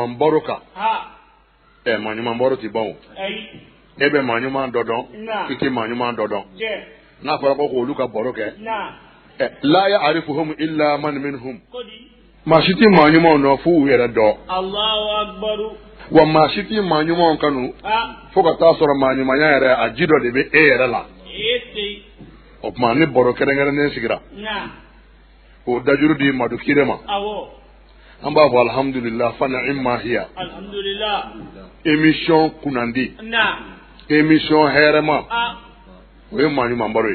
Mboroka. Manyuma mboro ti bon. Ebe manyuma dodon. Kiki manyuma dodon. Na fara ko luka boroke. La ya arifuhum illa man minhum. Mashiti manyuma no fu yera do. Allahu akbar. Wa mashiti manyuma kanu. Foka ta soro manyuma yera ajido de be yera la. O mani boroke ngere ne sigira. O dajuru di madukirema. Awo. Amba wa alhamdulillah fa ni'ma hiya. Alhamdulillah. Émission kunandi. Émission herema. We manu mambaro.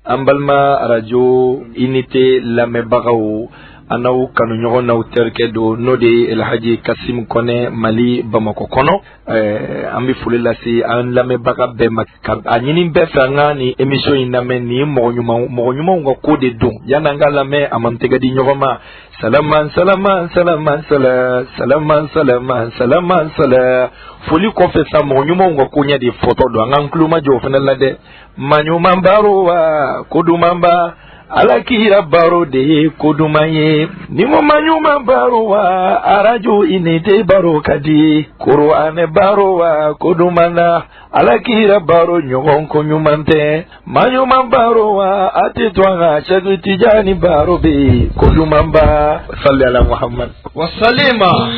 Ambalma radio unité lamebagao anaw kanu nyogo na uterke do node El Hadji Kassim Kone Mali Bamako kono ambi fulela si an lamebaga be makab anyini be fanga ni émission iname ni mo nyuma ngo kode don yananga lame amantega di nyogo ma salaman foli confessa mo nyuma ngo kunya di photo do ngankluma jo fenela de manyuma mbaro wa kodumamba alakira baro de kodumaye nimo manyuma baro wa araju inete baro kadi Qur'ane baro wa kodumana alakira baro nyogon konyumante manyuma baro wa atitwanga shadu tijani baro be kodumamba salli ala Muhammad wa salima.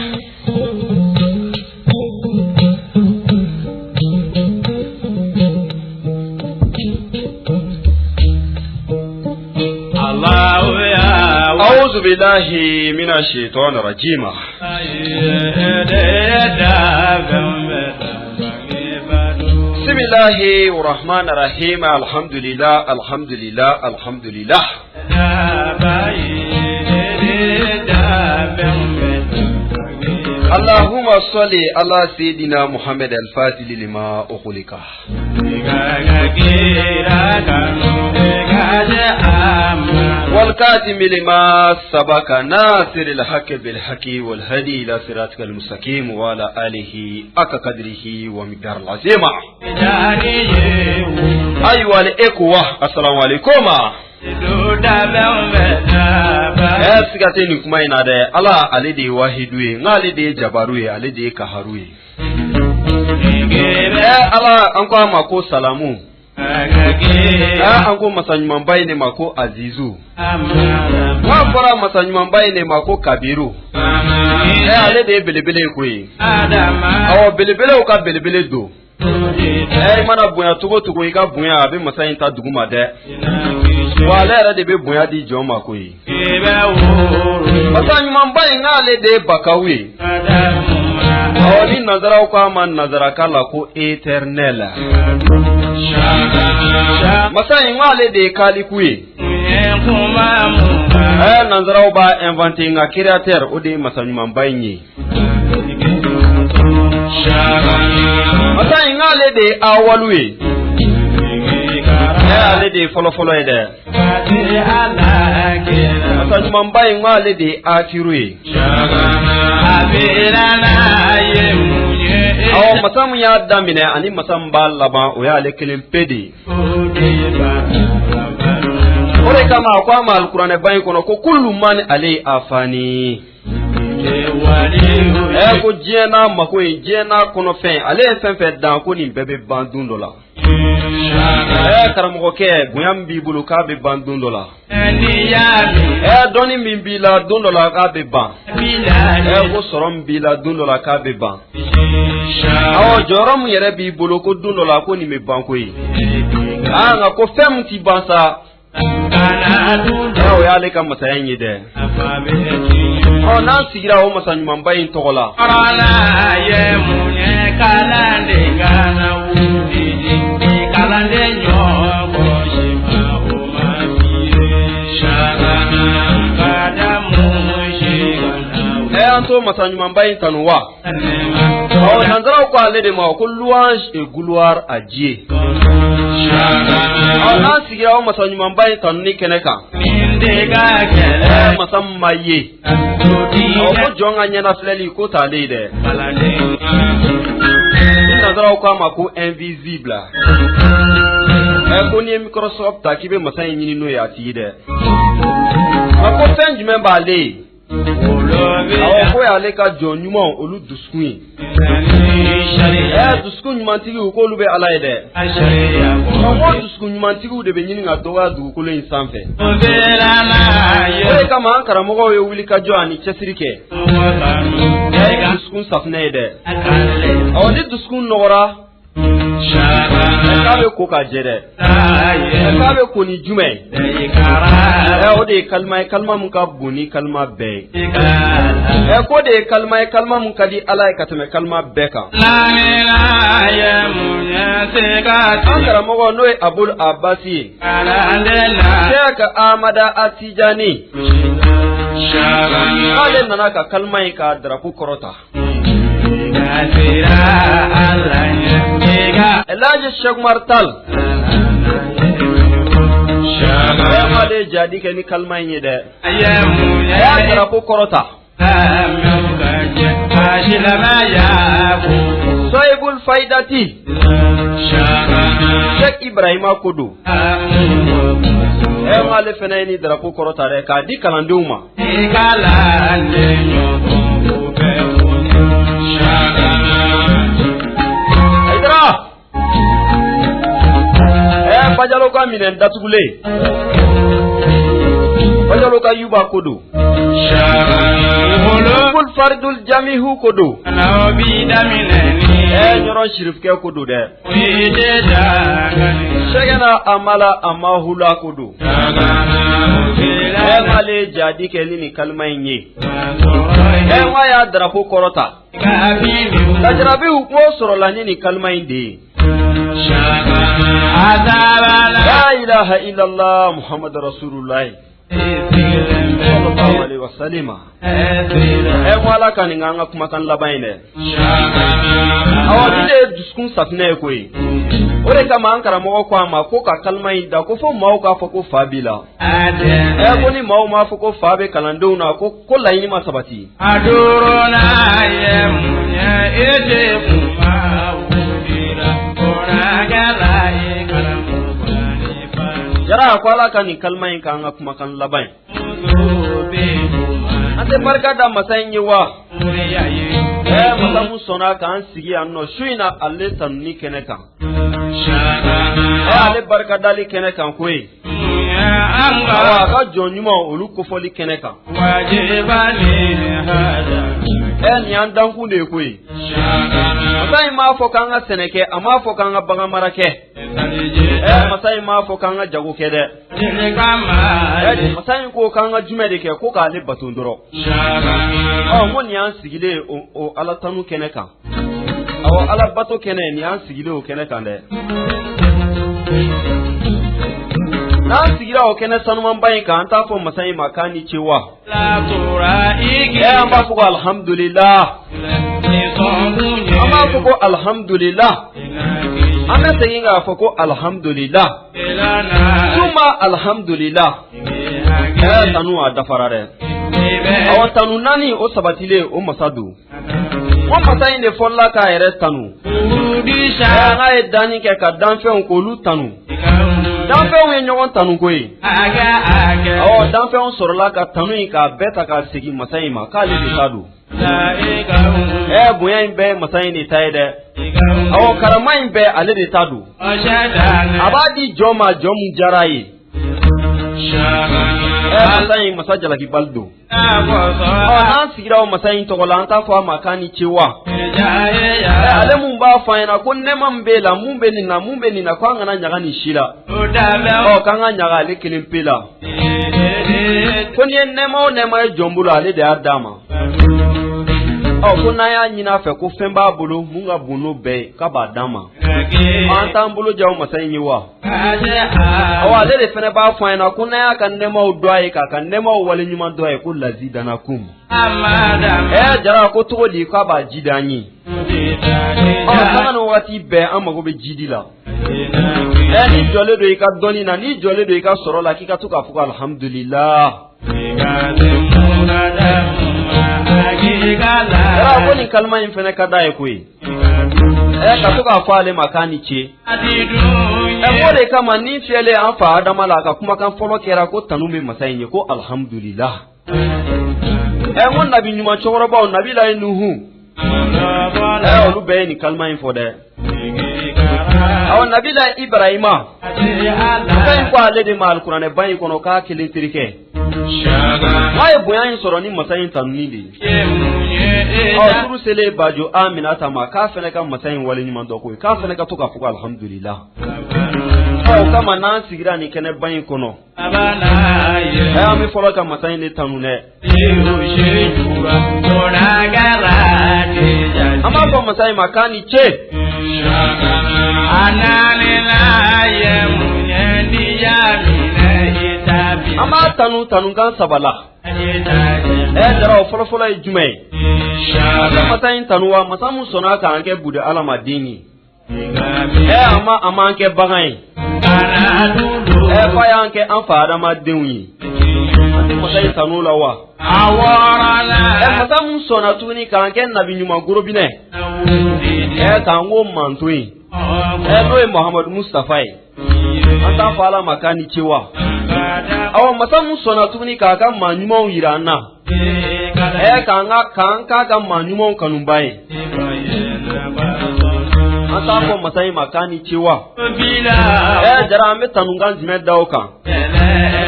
أعوذ بالله من الشيطان الرجيم. بسم الله الرحمن الرحيم. الحمد لله. اللهم صل على سيدنا محمد الفاتح لما أغلق والكاتم لما سبق ناصر الحق بالحق والهدي إلى صراطك المستقيم وعلى آله حق قدره ومقدار العظيم. أيها الإخوة السلام عليكم. Sikate kuma ina da ala alide wahidwe ngalide jabarwe alide kaharwe ala an kwa mako salamu an ko masanyman bai ne mako azizu wa fara masanyman bai ne mako kabiru alide belebele kwe awo belebele ka belebele do mana bunya tugo ika bunya abi masayin ta duguma de wala era de be bunya di joma ko yi masanyu mambai ngale de bakawi awani nazara ko man nazara kala ko eternel masanyu ngale de kali kuyi nazara ba inventé nga créateur o de masanyu mambai ni masanyu ngale de awalwe ale de follow ede asa mamba inwa ale de akirue aw masam ya damine ani masam ba laba o ya ale kelen pedi ore kama kwa ma alquran bayin kono ko kullu man ale afani ko jena mako jena kono fe ale fen dan ko ni bebe bandundo la karamo ke buyam bi bulu ka be bandundo la doni min bi la dundo la ka be ban ko sorom bi la dundo la ka be ban aw jorom yere bi bulu ko dundo la ko ni me ban ko yi nga ko fem ti bansa aw ya le kam masayen de na sigira o masanyu mambai togola arala ye munye kalande ngana wudi kalande nyogo shima o mafire shagana kadamu shigana anto masanyu mambai tanuwa o nanzara ko alede ma ko louange et gloire à Dieu shagana na sigira o masanyu mambai tanni keneka mindega kele masamaye ko jonga nyana fleli ko tale de nazara ko ma ko invisible ko ni Microsoft ta kibe masan nyini no ya ti de ko senji member le awo ko ale ka jɔn ɲuman olu dusukun ye dusukun ɲumantigiw k'olu bɛ Ala ye dɛ ko dusukun ɲumantigiw de bɛ ɲini ka dɔgɔya dugukolo in sanfɛ o de kama an karamɔgɔw ye wuli ka jɔ ani cɛsiri kɛ dusukun safunɛ ye dɛ awɔ ni dusukun nɔgɔra k'a bɛ ko ka jɛ dɛ k'a bɛ ko ni jumɛn o de ye kalima ye kalima min ka bon ni kalima bɛɛ ye ko de ye kalima ye kalima min ka di Ala ye ka tɛmɛ kalima bɛɛ kan an karamɔgɔ n'o ye Abul Abbasi ye Sheikh Ahmada Atijani k'ale nana ka kalima in ka darapo kɔrɔta Elijah Sheikh Martal ale jadi kɛ ni kalima in ye dɛ y'a darapo kɔrɔta Sohibul Faidati Sheikh Ibrahima Kodo ale fana ye ni darapo kɔrɔta dɛ k'a di kalandenw ma Bajalo ka minɛn datugulen Bajalo ka Yuba Kodo Bul Faridul Jamihu Kodo Ɲɔrɔ Shirifkɛ Kodo dɛ Shegena Amala Amahula Kodo ale jadi kɛ ni kalima in ye ŋa y'a darapo kɔrɔta lajarabiw ko sɔrɔla ni kalima in de ye La ilaha illallah Muhammad Rasulullah sallallahu alaihi wasallam wala kan nga kumakan laban ne awadi de duskun safne ko yi ore kama an karamɔgɔ ko ama ko ka kalma in da ko fo maaw ka fɔ ko fa bila ko ni maaw ma fɔ ko fa be kalandenw na ko laɲini ma sabati adorona yemunya ede kuma jara ko ala kan ni kalma in kan ga kuma kan laban ate barka da masayin yiwa masamu sona kan sigi anno shuina alle tanni kene kan ale barka dali kene kan koyi awa ka jonyuma olu ko foli kene kan wajibani hada ni an danku de koyi masayin ma fo kan ga seneke ama fo kan ga baga marake masayin ma fo kan ga jago kede masayin ko kan ga jume de ke ko ka ale batun doro mo ni an sigile o ala tanu kene kan awo ala bato kene ni an sigile o kene kan de na sigira o kene sanuman bayin kan ta fo masayin makani cewa la tura ige amma ko alhamdulillah amma ko alhamdulillah amma sai ga fo ko alhamdulillah kuma alhamdulillah ya tanu da farare aw tanu nani o sabatile o masadu o masayin de folla ka yere tanu na e dani ke ka danfɛnw ko lu tanu danfɛnw ye ɲɔgɔn tanu koyi danfɛnw sɔrɔla ka tanu in ka bɛɛ ta ka segin masayin ma k'ale de ta don bonya in bɛɛ masayin de ta ye dɛ karama in bɛɛ ale de ta don a b'a di jɔn ma jɔn mun diyara ye masayin masa jalaki baldo n'an sigira o masayin tɔgɔ la an t'a fɔ a ma k'a ni ce wa ale mun b'a fɔ an ɲɛna ko nɛɛma min b'e la mun bɛ nin na mun bɛ nin na ko an kana ɲaga nin si la k'an ka ɲaga ale kelen pe la ko ni ye nɛɛma o nɛɛma ye jɔn bolo ale de y'a d'a ma ko n'an y'a ɲini a fɛ ko fɛn b'a bolo mun ka bon n'o bɛɛ ye k'a b'a d'an ma an t'an bolo ja o masayin ye wa ale de fana b'a fɔ an ɲɛna ko n'an y'a ka nɛɛmaw dɔn a ye k'a ka nɛɛmaw waleɲuman dɔn a ye ko lazidanakum jara ko cogo di k'a b'a ji d'an ye sanga ni waati bɛɛ an mago bɛ jidi la n'i jɔlen don i ka dɔnni na n'i jɔlen don i ka sɔrɔ la k'i ka to k'a fɔ ko alhamdulillah jara ko nin kalima in fana ka d'a ye koyi ka to k'a fɔ ale ma k'a ni ce o de kama ni fiyɛlen an fa Adama la ka kumakan fɔlɔ kɛra ko tanu bɛ masa in ye ko alhamdulillah ngon nabi nyuma choroba nabi la nuhu olu be ni kalma info de aw nabi la ibrahima kan ko ale de mal qur'an bayi kono ka kile tirike ay boyan soro ni masayin tanuni aw turu sele bajo amina tama ka fene kan masayin wali ni mando ko ka fene ka to ka fuko alhamdulillah aw kama nan sigira ni kene bayi kono ay mi folo kan masayin ni tanune ama ko masayin makani che ama tanu kan sabala dara folo jume masayin tanuwa masamu sona ka anke bude alama dini ama anke bagai fa yanke an fara ma denwi masayin tanula wa masamu sona tuni ka anke nabi nyuma gorobine ka ngo mantui no Muhammad Mustafa anta fala makani cewa aw masamu sona tuni ka kan manyumo irana kan manyumo kanumbai anta ko masai makani cewa jara me tanungan jime dauka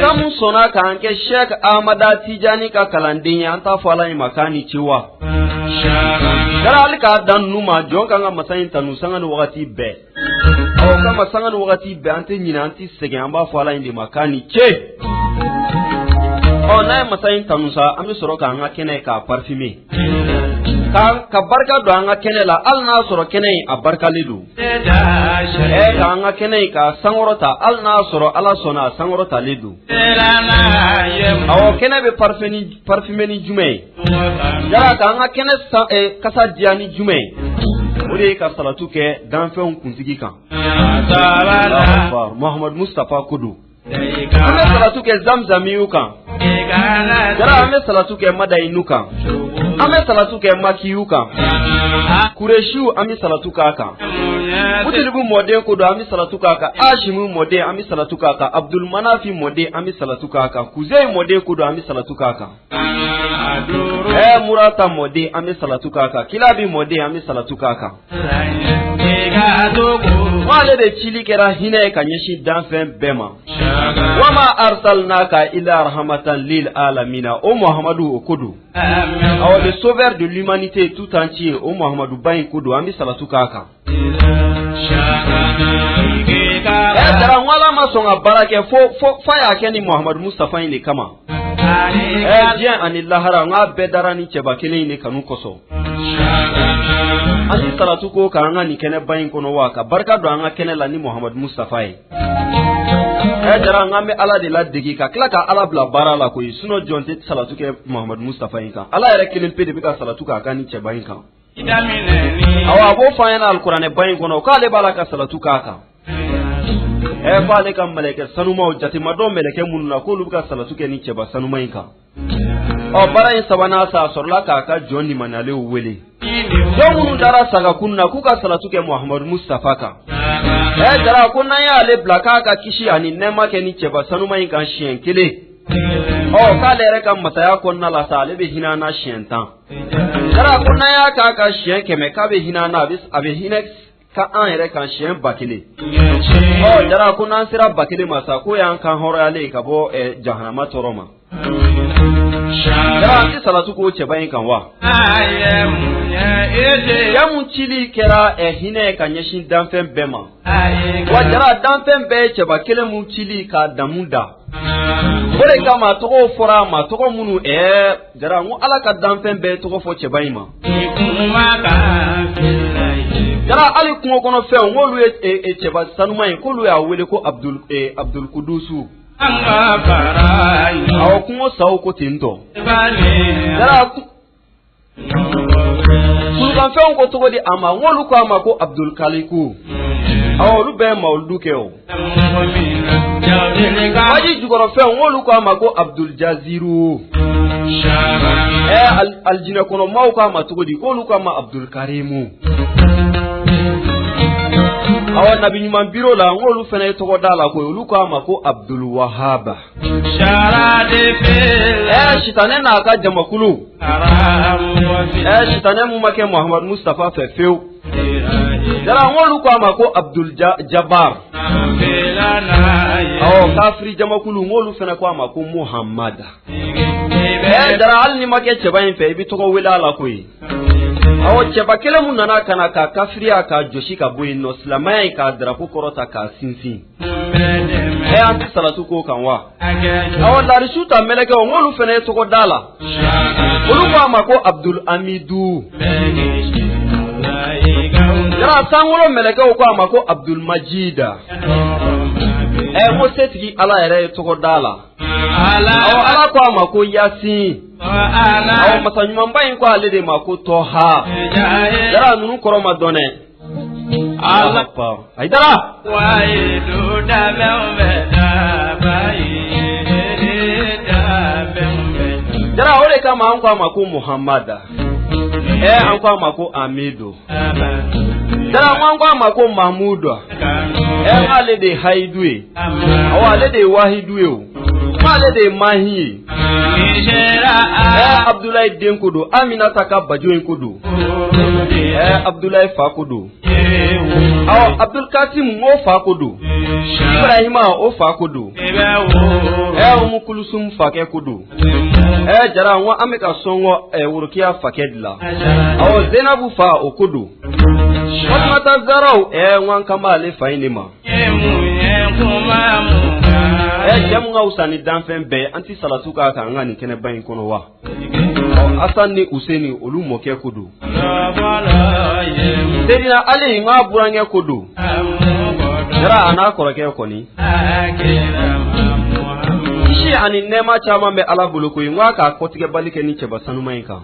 kamu sona ka anke Sheikh Ahmada Tijani ka kalandinya anta fala makani cewa jara alika dan numa jonka nga masai tanu sanga wakati be aw kama sanga wakati be ante nyina anti sege amba fala indi makani che na masai tanu sa ami soro ka nga kene ka parfumi ka barka do nga kene la al na soro kene a barka lidu ka nga kene ka sangorota al na soro ala sona sangorota lidu aw kene be parfumi ni jume jara ka nga kene kasa diani jume ore ka salatu ke dan fen kuntigi kan Muhammad Mustafa Kudu ame salatu ke zamzamiyu kan jara ame salatu ke madainu kan ame salatu ke makiyu kan kureshu ame salatu ka kan mutulubu mode ko do ame salatu ka kan ashimu mode ame salatu ka kan Abdul Manafi mode ame salatu ka kan kuzei mode ko do ame salatu ka kan murata mode ame salatu ka kan kilabi mode ame salatu ka kan wale de chili kera hine kanyeshi danfen bema wama arsalnaka illa rahmatan lil alamin o Muhammadu okudu aw le sauveur de l'humanité tout entier o Muhammadu bayin kudu ambi salatu kaka dara wala masonga barake fo faya keni Muhammadu Mustafa ile kama bien anillahara nga bedarani cheba kele ne kanu koso ani salatu ko kanga ni kene bayin kono waka barka do anga kene la ni Muhammad Mustafa jara ngambe ala de la digi ka kila ka ala bla barala ko suno jonte salatu ke Muhammad Mustafa ka ala yare kelen pede bika salatu ka kani che bayin ka awa bo fayana alquran bayin kono ka le balaka salatu ka ka fale kam malaka sanuma jati mado meleke munna ko lubka salatu ke ni che ba sanuma ka o barayin sabana sa sorla ka joni manale wele jomunu dara saga kunna kuka salatu ke Muhammad Mustafa ka dara kunna ya le blaka ka kishi ani nema ke ni cheba sanuma yin kan shien kele ka le reka mataya konna la sale be hinana shien tan dara kunna ya ka shien ke me ka be hinana bis abe hinex ka an ere kan shien bakile dara kunna sira bakile masa ko yan kan horale ka bo jahannama toroma dara ti salatu ko che bayin kan wa ya mun chili kera hine kan yashin danfen bema wa dara danfen be che ba kele mun chili ka damunda bore kama to fora ma to munu dara mu ala ka danfen be to fo che bayin ma dara ali kungo kono fe ngolu che ba sanuma ko lu ya wele ko Abdul Kudusu aw kungo saw ko tinto dara kan fe ko to di ama ngolu ko ama ko Abdul Kaliku aw lu be mauludu ke o waji jugoro fe ngolu ko ama ko Abdul Jaziru aljina kono maw ko ama to di ko lu ko ama Abdul Karimu awa nabi nyuman biro la ngolu fene to dala ko olu ko amako Abdul Wahhab sharade fil shitane na ka jamakulu shitane mu make Muhammad Mustafa fefeu dara ngolu ko amako Abdul Jabbar kafri jamakulu ngolu fene ko amako Muhammad dara al ni make chebayin fe bi to ko wela ko yi awo cheba kele mun nana kana ka kafriya ka joshi ka boyin no islamai ka drapo korota ka sinsin anti salatu ko kanwa awo dari shuta meleke o ngolu fene to ko dala olu ko amako Abdul Amidu dara sangulo meleke ko amako Abdul Majida mo setigi ala ere to ko dala ala ko amako Yasin awo masanyuma mbayin ko alede mako Toha dara nunu koro madone Allah pa aidara waidu da dara ole kama anko amako Muhammada anko amako Amido dara anko amako Mahmuda alede Haidwe awo alede Wahidwe alede Mahi Abdoulaye Denkodo Aminata ka Bajo Enkodo Abdoulaye Fakodo Abdul Kasim mo Fakodo Ibrahima o Fakodo Umukulusum Fakekodo jara wa ameka songo wurukia fakedla Zenabu fa okodo Mata Zarau wan kamale fainema jamunga usani danfen be anti salatuka ka ngani kene bayin kono wa asani useni olumoke kodo dedina ali nga burange kodo dara ana koroke koni shi ani nema chama me ala buluko ngwa ka kotige balike ni cheba sanu mayinka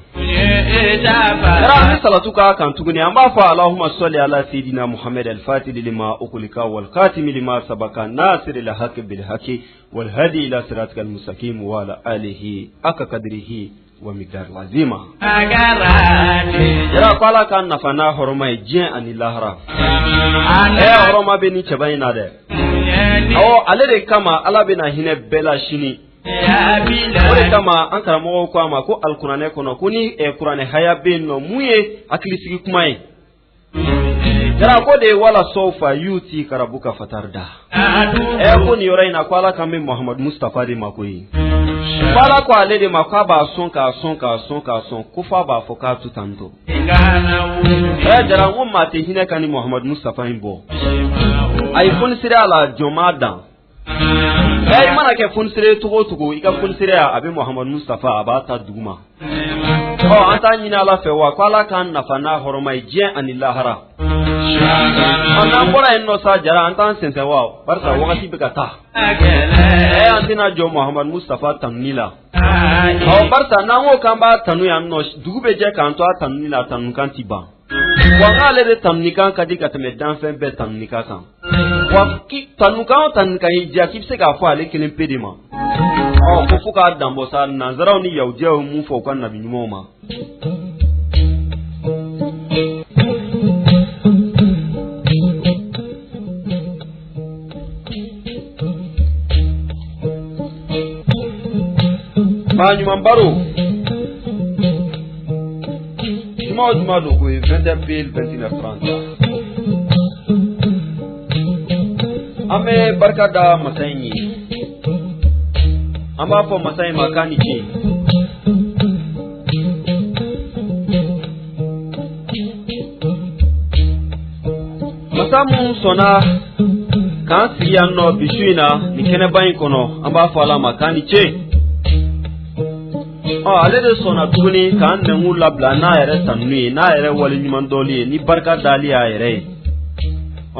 dara salatuka kan tuguni amba fa Allahumma salli ala sayidina Muhammad al-Fatih lima ukulika wal khatim lima sabaka nasir al-haq bil haqi wal hadi ila siratikal mustaqim wa ala alihi aka qadrihi wa miqdar lazima dara kwala kan nafana hormai jin anilahra horma be ni cheba ina de alede kama alabena hine bela shini ore kama ankara mo ko ama ko alqur'ane kono kuni qur'ane haya benno muye akilisigi kumai dara ko de wala sofa yuti karabuka fatarda ko ni yora ina kwala kambe Muhammad Mustafa de makoyi kwala ko alede makaba sonka kufa ba foka tutanto dara mo mate hine kani Muhammad Mustafa imbo ay fon sira ala jomada mana ke fon sira tugo ika fon sira abi Muhammad Mustafa abata duguma anta nyina ala fe wa kwala kan nafana hormai je anilahara ana bora enno sa jara anta sense wa barsa wakati bikata antina jo Muhammad Mustafa tamnila barsa nango kamba tanu ya no dugube je kanto tamnila tanu kantiba wangale de tamnikan kadika teme danfen be tamnika kan waki tanukan tankan ija kipse ka fa ale kelen pedima ko fuka dambo sa nazaraw ni yawje mu fo kan nabi nyuma ma nyuma baro Juma do ko 20 april 29 ame barka da masayi amma fa masayi makani ce masamu sona kan siya no bisuina ni kene bayin kono amma fa la makani ce ale de sona tuguni kan ne ngula bla na yere tanui na yere wali nyman doli ni barka dali ya yere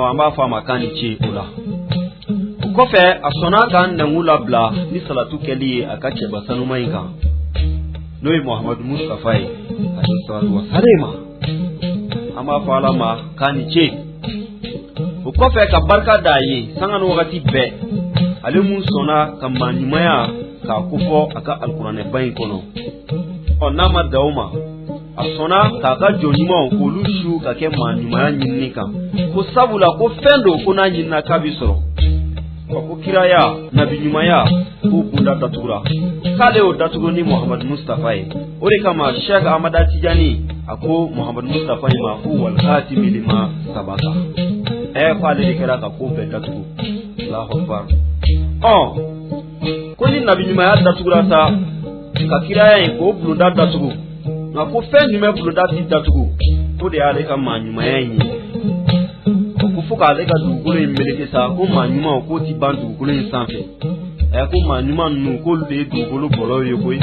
amba fa makani ce ula ko fe asona kan ne ngula bla ni salatu keli akache basanu mainka noi Muhammad Mustafa alayhi salatu wasallam amba fa la ma kani ce ko fe ka barka dayi sangan wakati be ale mun sona kamani maya ka kufo aka alqur'ane bayin kono nama dauma asona kaka jonima ko lushu bulu ka kɛ maa ɲumanya ɲinini kan ko sabula ko fɛn do ko n'a ɲinina k'a bi sɔrɔ ko kiraya nabi ɲumanya ko bunda datugura k'ale y'o datugu ni Muhamadu Mustafa ye o de kama Sheikh Ahmada Tijani a ko Muhamadu Mustafa ye ma ko wal khatimi lima sabaka ko ale de kɛra ka ko bɛɛ datugu Allahu Akbar ko ni nabi ɲumanya datugura sa ka kiraya ye ko bulunda datugu nka ko fɛn jumɛn bulunda ti datugu o de y'ale ka maa ɲumanya in ye ko fo k'ale ka dugukolo in meleke sa ko maa ɲuman k'o ti ban dugukolo in sanfɛ ko maa ɲuman ninnu k'olu de ye dugukolo bɔlɔw ye koyi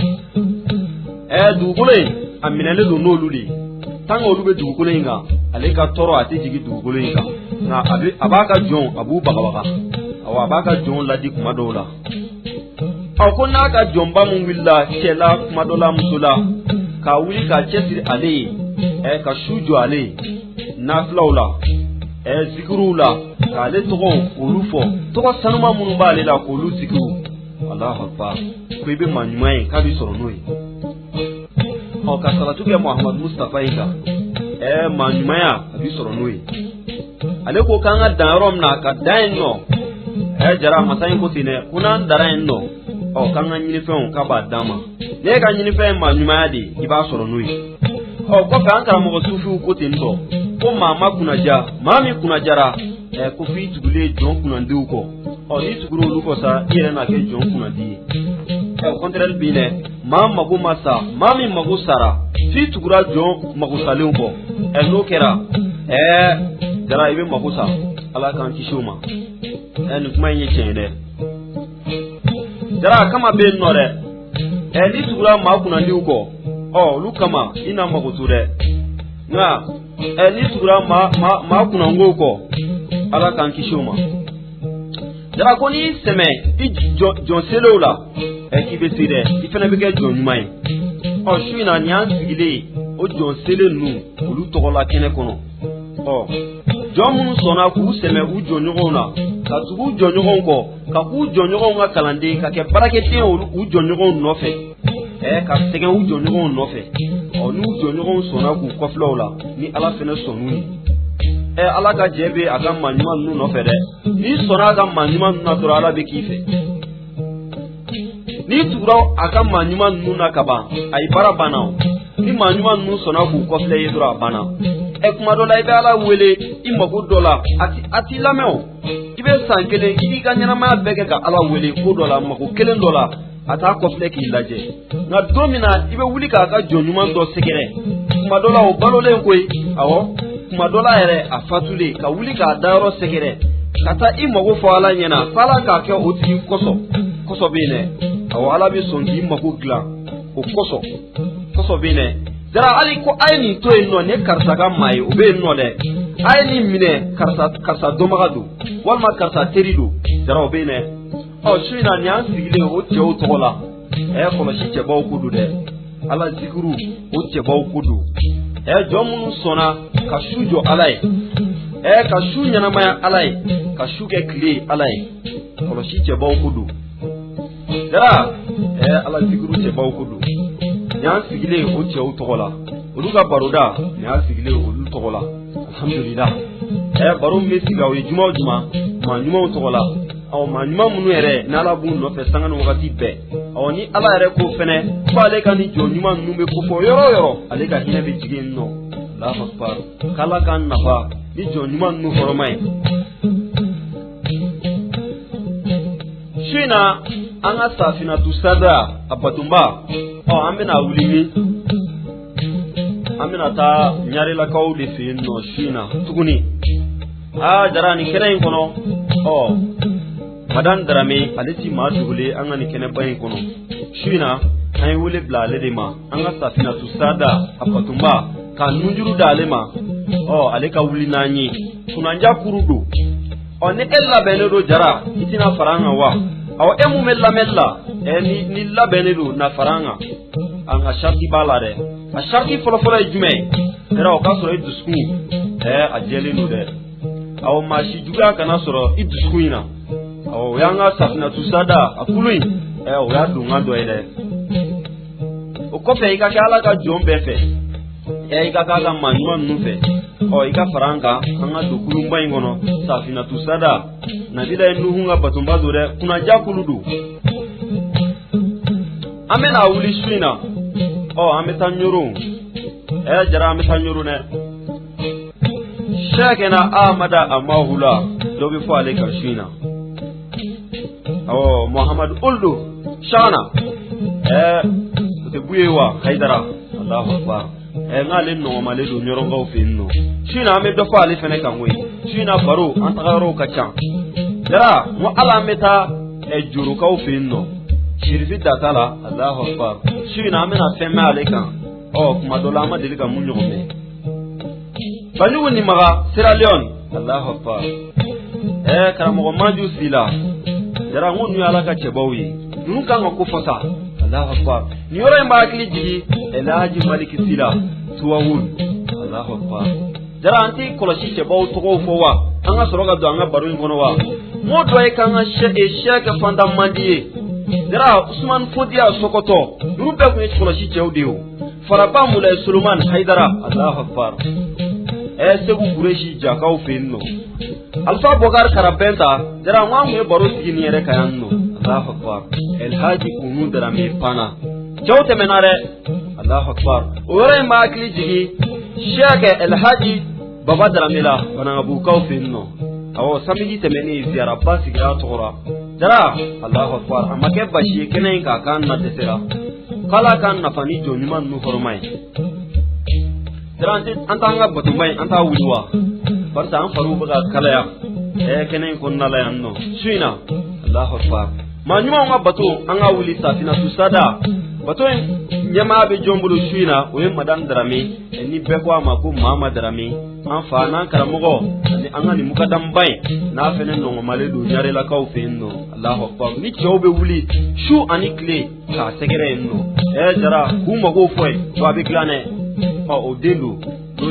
dugukolo in a minɛlen don n'olu de ye tant que olu bɛ dugukolo in kan ale ka tɔɔrɔ a tɛ jigin dugukolo in kan nka a b'a ka jɔnw a b'u bagabaga awɔ a b'a ka jɔnw ladi kuma dɔw la ko n'a ka jɔnba mun wulila cɛ la kuma dɔ la muso la ka wuli ka cɛsiri ale ye ka su jɔ ale ye nafilaw la zikiruw la k'ale tɔgɔ olu fɔ tɔgɔ sanuma minnu b'ale la k'olu zikiru Allahu Akbar ko i bɛ maa ɲuman ye k'a bi sɔrɔ n'o ye ka salatu kɛ Muhamadu Mustafa ye kan maa ɲumanya a bi sɔrɔ n'o ye ale ko k'an ka dan yɔrɔ min na ka dan yen nɔ jara masa in ko ten dɛ ko n'an dara yen nɔ k'an ka ɲinifɛnw k'a b'a d'an ma ne ka ɲinifɛn ye maa ɲumanya de i b'a sɔrɔ n'o ye kɔfɛ an karamɔgɔ sufiw ko ten tɔ ko maa ma kunnaja maa min kunnajara ko f'i tugulen jɔn kunnandiw kɔ n'i tugura olu kɔ sa i yɛrɛ n'a kɛ jɔn kunnandi ye o contraire bi dɛ maa mago ma sa maa min mago sara f'i tugura jɔn mago salenw kɔ n'o kɛra jara i bɛ mago sa Ala k'an kisi o ma nin kuma in ye tiɲɛ ye dɛ jara kama bɛ yen nɔ dɛ n'i tugura maa kunnandiw kɔ olu kama i na mago to dɛ nka n'i tugura maa kunnangow kɔ Ala k'an kisi o ma jara ko n'i sɛmɛ i jɔn selew la k'i bɛ se dɛ i fana bɛ kɛ jɔn ɲuman ye su in na nin y'an sigilen o jɔn sele ninnu olu tɔgɔla kɛnɛ kɔnɔ jɔn minnu sɔnna k'u sɛmɛ u jɔnɲɔgɔnw na ka tugu u jɔnɲɔgɔnw kɔ ka k'u jɔnɲɔgɔnw ka kalanden ka kɛ baarakɛden u jɔnɲɔgɔnw nɔfɛ ka sɛgɛn u jɔnɲɔgɔnw nɔfɛ n'u jɔnɲɔgɔnw sɔnna k'u kɔfilɛ o la ni Ala fɛnɛ sɔnn'u ye Ala ka jɛ bɛ a ka maa ɲuman ninnu nɔfɛ dɛ n'i sɔnna a ka maa ɲuman ninnu na dɔrɔn Ala bɛ k'i fɛ n'i tugura a ka maa ɲuman ninnu na ka ban ayi baara banna o ni maa ɲuman ninnu sɔnna k'u kɔfilɛ ye dɔrɔn a banna kuma dɔ la i bɛ Ala wele i mago dɔ la a t'i lamɛn o i bɛ san kelen i b'i ka ɲɛnamaya bɛɛ kɛ ka Ala wele ko dɔ la mago kelen dɔ la a t'a kɔfilɛ k'i lajɛ nka don min na i bɛ wuli k'a ka jɔn ɲuman dɔ sɛgɛrɛ kuma dɔ la o balolen koyi awɔ kuma dɔ la yɛrɛ a fatulen ka wuli k'a dayɔrɔ sɛgɛrɛ ka taa i mago fɔ Ala ɲɛna f'Ala k'a kɛ o tigi kɔsɔ bɛ yen dɛ awɔ Ala bɛ sɔn k'i mago dilan o kɔsɔ bɛ yen dɛ jara hali ko a ye nin to yen nɔ nin ye karisa ka maa ye o bɛ yen nɔ dɛ a ye nin minɛ karisa dɔnbaga don walima karisa teri don jara o bɛ yen dɛ su in na nin y'an sigilen o cɛw tɔgɔ la kɔlɔsi cɛbaw ko don dɛ Ala zikiru o cɛbaw ko don jɔn minnu sɔnna ka su jɔ Ala ye ka su ɲɛnamaya Ala ye ka su kɛ tile ye Ala ye kɔlɔsi cɛbaw ko don jara Ala zikiru cɛbaw ko don nin y'an sigilen o cɛw tɔgɔ la olu ka baroda nin y'an sigilen olu tɔgɔ la alhamdulillah baro min bɛ sigi o ye juma o juma maa ɲumanw tɔgɔ la maa ɲuman minnu yɛrɛ n'Ala b'u nɔfɛ sanga ni wagati bɛɛ ni Ala yɛrɛ ko fɛnɛ ko ale ka ni jɔn ɲuman ninnu bɛ kofɔ yɔrɔ o yɔrɔ ale ka hinɛ bɛ jigin yen nɔ Allahu Akbar k'Ala k'an nafa ni jɔn ɲuman ninnu hɔrɔma ye su in na an ka Safinatu Sada a batunba an bɛna wuli min an bɛna taa ɲarelakaw de fɛ yen nɔ su in na tuguni jara nin kɛnɛ in kɔnɔ Madan Darame ale ti maa dogolen an ka nin kɛnɛba in kɔnɔ su in na an ye wele bila ale de ma an ka Safinatu Sada a batunba ka nunjuru da ale ma ale ka wuli n'an ye kunanja kuru don ni e labɛnnen don jara i tɛna fara an kan wa e mun bɛ lamɛnni la ni labɛnnen don na fara an kan an ka sariti b'a la dɛ a sariti fɔlɔfɔlɔ ye jumɛn ye o k'a sɔrɔ i dusukun a jɛlen don dɛ maa si juguya kana sɔrɔ i dusukun in na o y'an ka Safinatu Sada a kulu in o y'a donkan dɔ ye dɛ o kɔfɛ i ka kɛ Ala ka jɔn bɛɛ fɛ i ka k'a ka maa ɲuman ninnu fɛ ika faranga anga dukulumba ingono safina tusada nadila nuhunga batumba dore kuna jakuludu amena wuli suina ametanyuru jara ametanyuru ne shekena amada amahula dobi fo aleka suina muhammad uldu shana te buyewa haidara Allahu akbar ngale no male do nyoronga ofenno shina ame do fa ale fene kanwe shina baro antagaro kacha dara mo ala meta juru ka ofenno shirifi datala Allahu akbar shina ame na feme ale kan kuma do lama delika munyo me banyu ni maga Sierra Leone Allahu akbar karamo maju sila dara ngonu ala ka chebawi nuka ngako fasa Allahu akbar ni yore mbakili jigi Elaji Maliki Sila tuwawul Allahu akbar jara anti koloshi che baw to go fo wa anga soroga do anga baru ngono wa mo do e kanga sheke fanda mandie jara Usman Fodia Sokoto rube ko e koloshi che udiu faraba mula Sulaiman Haidara Allahu akbar segu kureshi jakaw fenno Alfa Bogar Karabenta jara ngwa baru sigini ere kayanno Allahu akbar Elhaji Kunu dara me pana jawte menare Allahu akbar ore makli jigi Sheikh Elhaji Baba Dramila wana Abu Kaufino awo samiji temeni ziara basi gira tora jara Allahu akbar amake bashi kenen ka kan na tesera kala kan na fani joni man nu hormai jara antanga batumai anta wulwa barta an faru buga kalaya kenen konna la yanno suina Allahu akbar manyuma ngabatu anga wuli safina tusada bato nyama be jombulu suina o madan drame ni beko amako mama drame an fa nan karamogo ni angani mukadam bay na fenen no male do nyare la kaw fenno Allahu akbar ni chawbe wuli shu anikle ka segere no jara kuma go foy wa be klane o delu do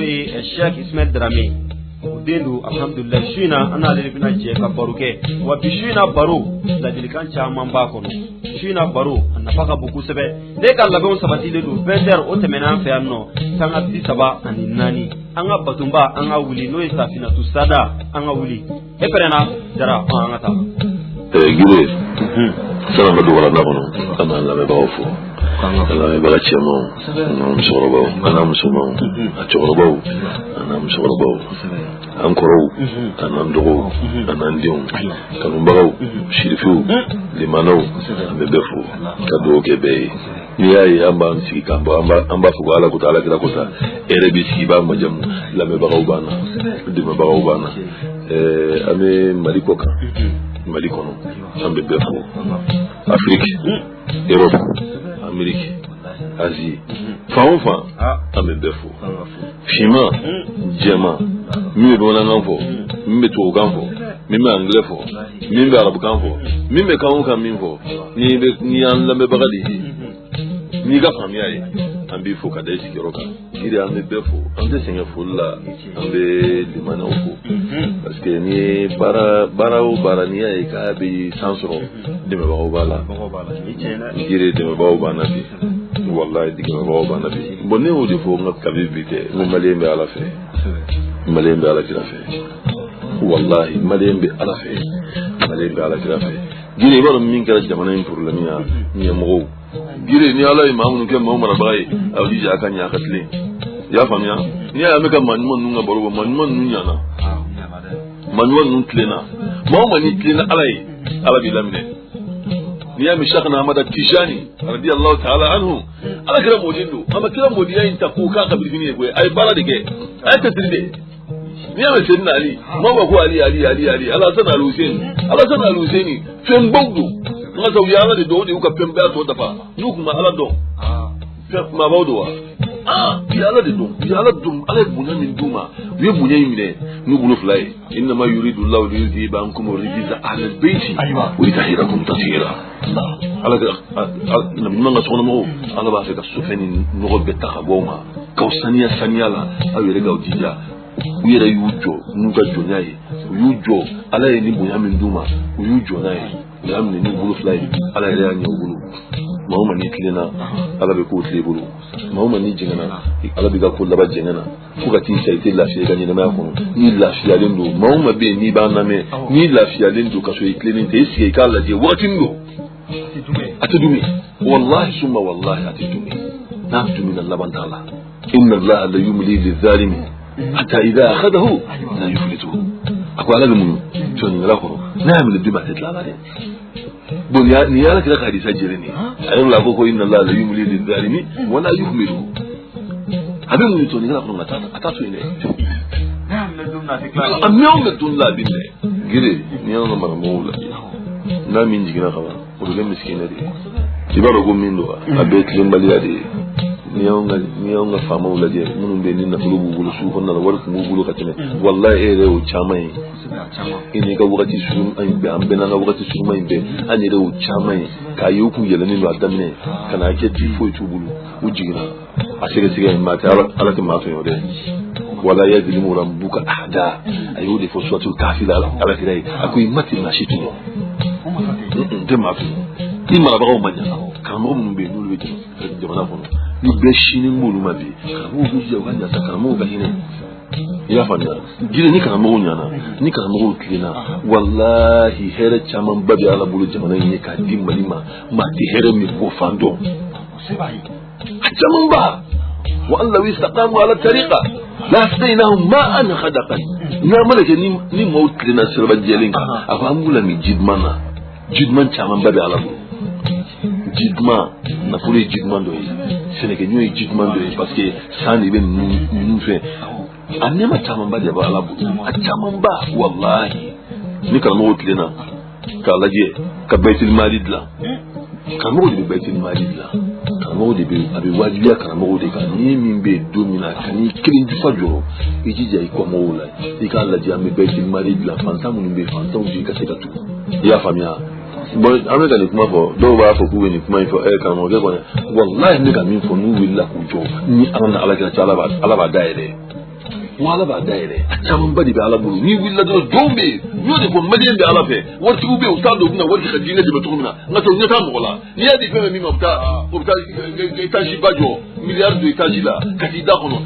Sheikh Ismail Drame o delu alhamdulillah suina ana le bina je ka baruke wa bi suina baru la dilikan cha mamba kono suina baru anafaka buku sebe de ka labe sabati le do vender o temena fe anno tanga ti saba ani nani anga batumba anga wuli no safina tusada anga wuli e perena jara anga ta gile sana madu wala nabono ana la me bawfo ala me bala chemo no msorobo ana msumo achorobo ana msorobo ankoro anandogo anandion kanumbago shirifu limano bebefu kado kebe niyayi amba nsiki kambo amba fugala kutala kila kota erebisi ba majam la me bagaw bana dima bagaw bana ame malikoka malikono ambe befu Afrique Europe Amérique Asie fa ambe befu Fima Jema mi be wona nganfo mi be to ganfo mi me anglais fo mi be arab ganfo mi me kan kan mi fo ni an lambe bagadi ni ga famia yi ambi fo ka dai sikiroka giri ambe befo ambe senga fulla ambe limana fo parce que ni bara ni ay ka bi sansro de me bawo bala giri de me bawo bana bi wallahi de me bawo bana bi bonne o di fo ngat kabibite mo malembe ala fe malembe ala kirafe wallahi malembe ala fe malembe ala kirafe gire baro min kala jamana in problème ni mo gire ni ala imamu ke mo mara bay awdi ja kan ya khatle ya famia ni ya me ka manmon nunga baro manmon nunya na manmon nun tlena mo mani tlena ala bi lamne ni ya mi shakna amada tijani radiyallahu ta'ala anhu ala kira modindo ama kira modiya inta ko ka ka bilfini ko ay bala dige ay tasride ni ya me sidna ali mo ba ko ali ala sana al husaini fen bawdu nga zaw ya ala de do ka pembe to dafa nu kuma ala do ma bawdu wa ya ala de do ya ala dum ala bunya min duma we bunya yimine nu bunu fulay inna ma yuridu allah li yuziba ankum rijza ahli albayti wa yutahhirakum tatheera ala ga nabi manga sona mo ala ba ka sufeni no be taxaboma kawsaniya saniyala awere gaw dija uyera yujo nuga jonyaye yujo ala ni bunya min duma yujo naye yamne ni bunu fulay ala ya nyaw bunu mauma ni tilena ala be ko tile bulu mauma ni jingana ala be ga ko laba jingana ko ka tin sai tilla fi ga ni ma ko ni lafiya lendo mauma be ni ba na me ni lafiya lendo ka so iklenin te isi ka la je watin do atidumi wallahi summa wallahi atidumi naftu min Allah ta'ala inna Allah la yumli lizalimi hatta idha akhadahu la yuflituhu akwala mun to ni la ko na min dima tetla la de bon ya ni yala kira hadisa jireni ayo la ko inna Allah la yumli lizalimi wa la yuhmilu abin mun to ni la ko ngata atatu ne amyon me dunla binde gire ni yana mara mawla na min jigina kawa ko le miskina de ibaro go min do abet limbaliya de ni yanga fama wala de munun be ni na fulubu bulu su honna la war ko bulu katene wallahi rew chamai ini ga wakati su an be an be na wakati su mai be ani rew chamai kayu ku yele ni do adamne kana ke ti fo tu bulu ujigina asige sige ma ta ala ti ma to yode wala yadlimu rabbuka ahada ayudi fo suatu kafila ala tirai akui mati na shitu de ma fi ni mara ba o manya kamo mun be nulu be jamana ko ni be shini mulu ma be kamo bu je wanya ta kamo ga hine ya fanya gire ni kamo nyana ni kamo klina wallahi here chaman babe ala bulu jamana ni ka dimma lima ma ti here mi ko fando chaman ba wa an law istaqamu ala tariqa la asqaynahum ma'an khadaqan na malaka ni maut klina sirba jelin afa amula mi jidman chaman babe ala bulu jidman na pour les jidman do c'est que nous jidman do parce que ça ni ben nous fait anema chamamba de ba alabu chamamba wallahi ni kalmo wotlena kala je ka baitul malid la kalmo de baitul malid la kalmo de be abi wajibiya kalmo de ka ni min be domina kani kirin du fajoro ejija iko mo wala ikala je am baitul malid la fanta mun be fanta uji ka se ka tu ya famia bon ameka ni kuma fo do ba fo ku ni kuma fo kalmo de ko wallahi ni ka min fo nu willa ku jo ni ana ala ka ala ba daire wala ba daire achaman badi be ala bulu ni willa do dombe no de ko madiyen be ala fe warti ube o tando na warti khadina de batumna ngato nyata mo la ni adi fe mi mopta itaji bajo milliard de itaji la katida kono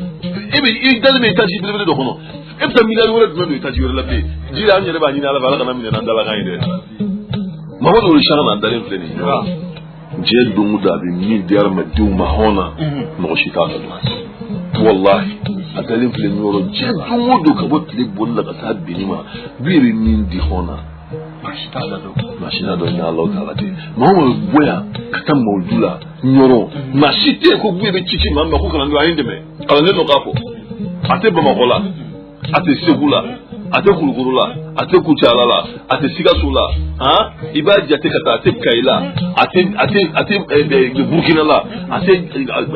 ebe i dalme itaji bele do kono ebta milliard wala do itaji wala be jira nyere ba ni ala bala kana min na dala gaide mawado ri shana na dalen fleni je dungu da bi mi diar ma du ma hona mo shita do wallahi atalin filin yoro jedun wodo ka botle bolla ka sabbi ma biri min di hona mashina do na Allah taala de mawo boya katam mawdula nyoro mashite ko gbe chichi mamma ko kan do ayinde me kala ne no kapo ate ba makola ate segula ate kulugurula ate kuchalala ate sigasula ha ibaji ate kata ate kaila ate Burkina la ate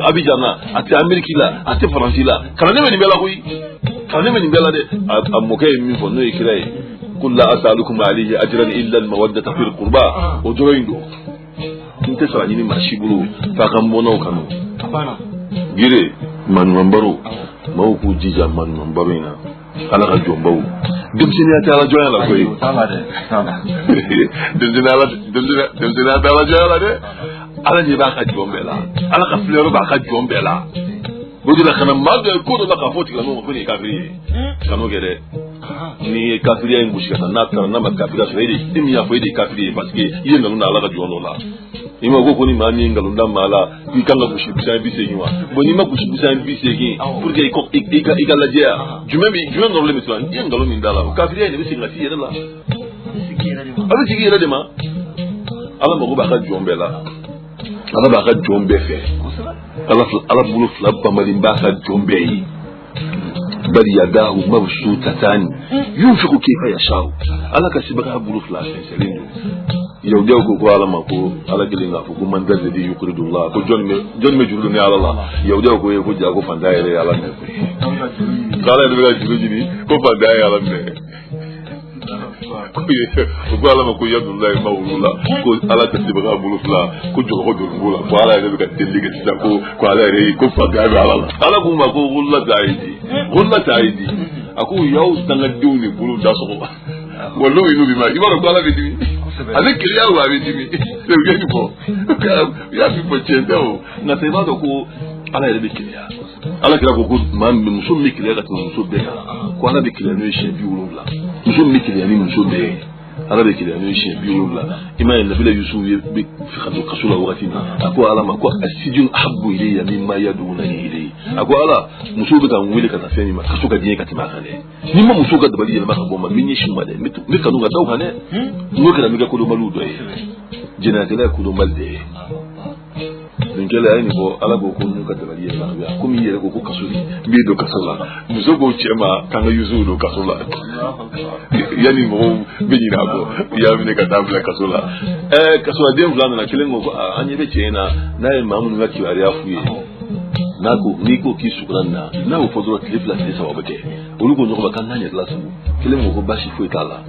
Abidjan ate Amerika la ate France la kana ne ni bela koyi kana ne ni bela de amoke mi fo no ikirai kullu asalukum alayhi ajran illa al mawaddata fil qurba ojoroindo inte sara ni mashibulu fa kan bono kanu afana gire man mambaro mawku jija man mambaro ina ala ka jombaw demsina ta la joya la koy demsina ta la joya la de ala ni ba ka jombela ala ka fleur ba ka jombela bodi la kana ma de ko do la ka foti la no ko ni kafiri kanu gere ni kafiri ay mushka na ta na ma kafiri so ide dim ya fo ide kafiri parce que yeen na ala ka jono la ima ko ni ma ni ngalunda mala ki kanga kushi bisa bise yiwa boni ma kushi bisa bise gi pour que ko ika la dia jume no le miswa ni ngalo ni ndala kafiri ne bise ngati yela ala sigira de ma ala mo ba ka jombela ala ba ka jombe fe ala bulu flabba malin ba ka jombe yi bal yadahu mabsutatan yunfiqu kayfa yashau ala ka sibaka bulu flabba selindo yawde ko ala mako ala gilinga ko man dalde di yukridullah ko jon me jurdu ne ala la yawde ko jago fandaire ala ne kala de ga jurdu ni ko fandaire ala ne ko ala mako yadullah mawlula ko ala tasbiga bulufla ko jogo bula ko ala de ga teliga sida ko ala re ko fandaire ala ko mako gulla taidi aku yaw tanga diwni bulu da so wallo inu bima ibaro ko ala be dimi avec client ou avec dimi gani ko ya fi bacce da o na sai ba da ko ala ya bikire ya ala kira ko man muso mikire da to muso be ko ala bikire no she bi wuro la muso mikire ni muso be ala bikire no she bi wuro la imam nabi yusuf bi fi khadu kasula waqti ako ala ma ko asijun habbu ilayya mimma yadunani ilayhi ako ala muso be kan wele ka tafeni ma kaso ka je ka timaka ne ni ma muso ka dabali ya maka bomba min shi ma de mi kanu ga dauka ne no kana mi ga ko do malu do jina tele ko do malde ngela yani bo ala go ko nuka dabali ya maka ko mi yere ko kasuli mi do kasula muso go chema kan yuzu do kasula yani mo be ni na go ya mi ne ka tabla kasula kasula dem fulana na kilengo anye be chena na mamu nga kiwari afuye nako niko kisukuranna na ufodoro klifla tisa wabake ulugo nyoba kananya glasu kilengo ko bashi fu itala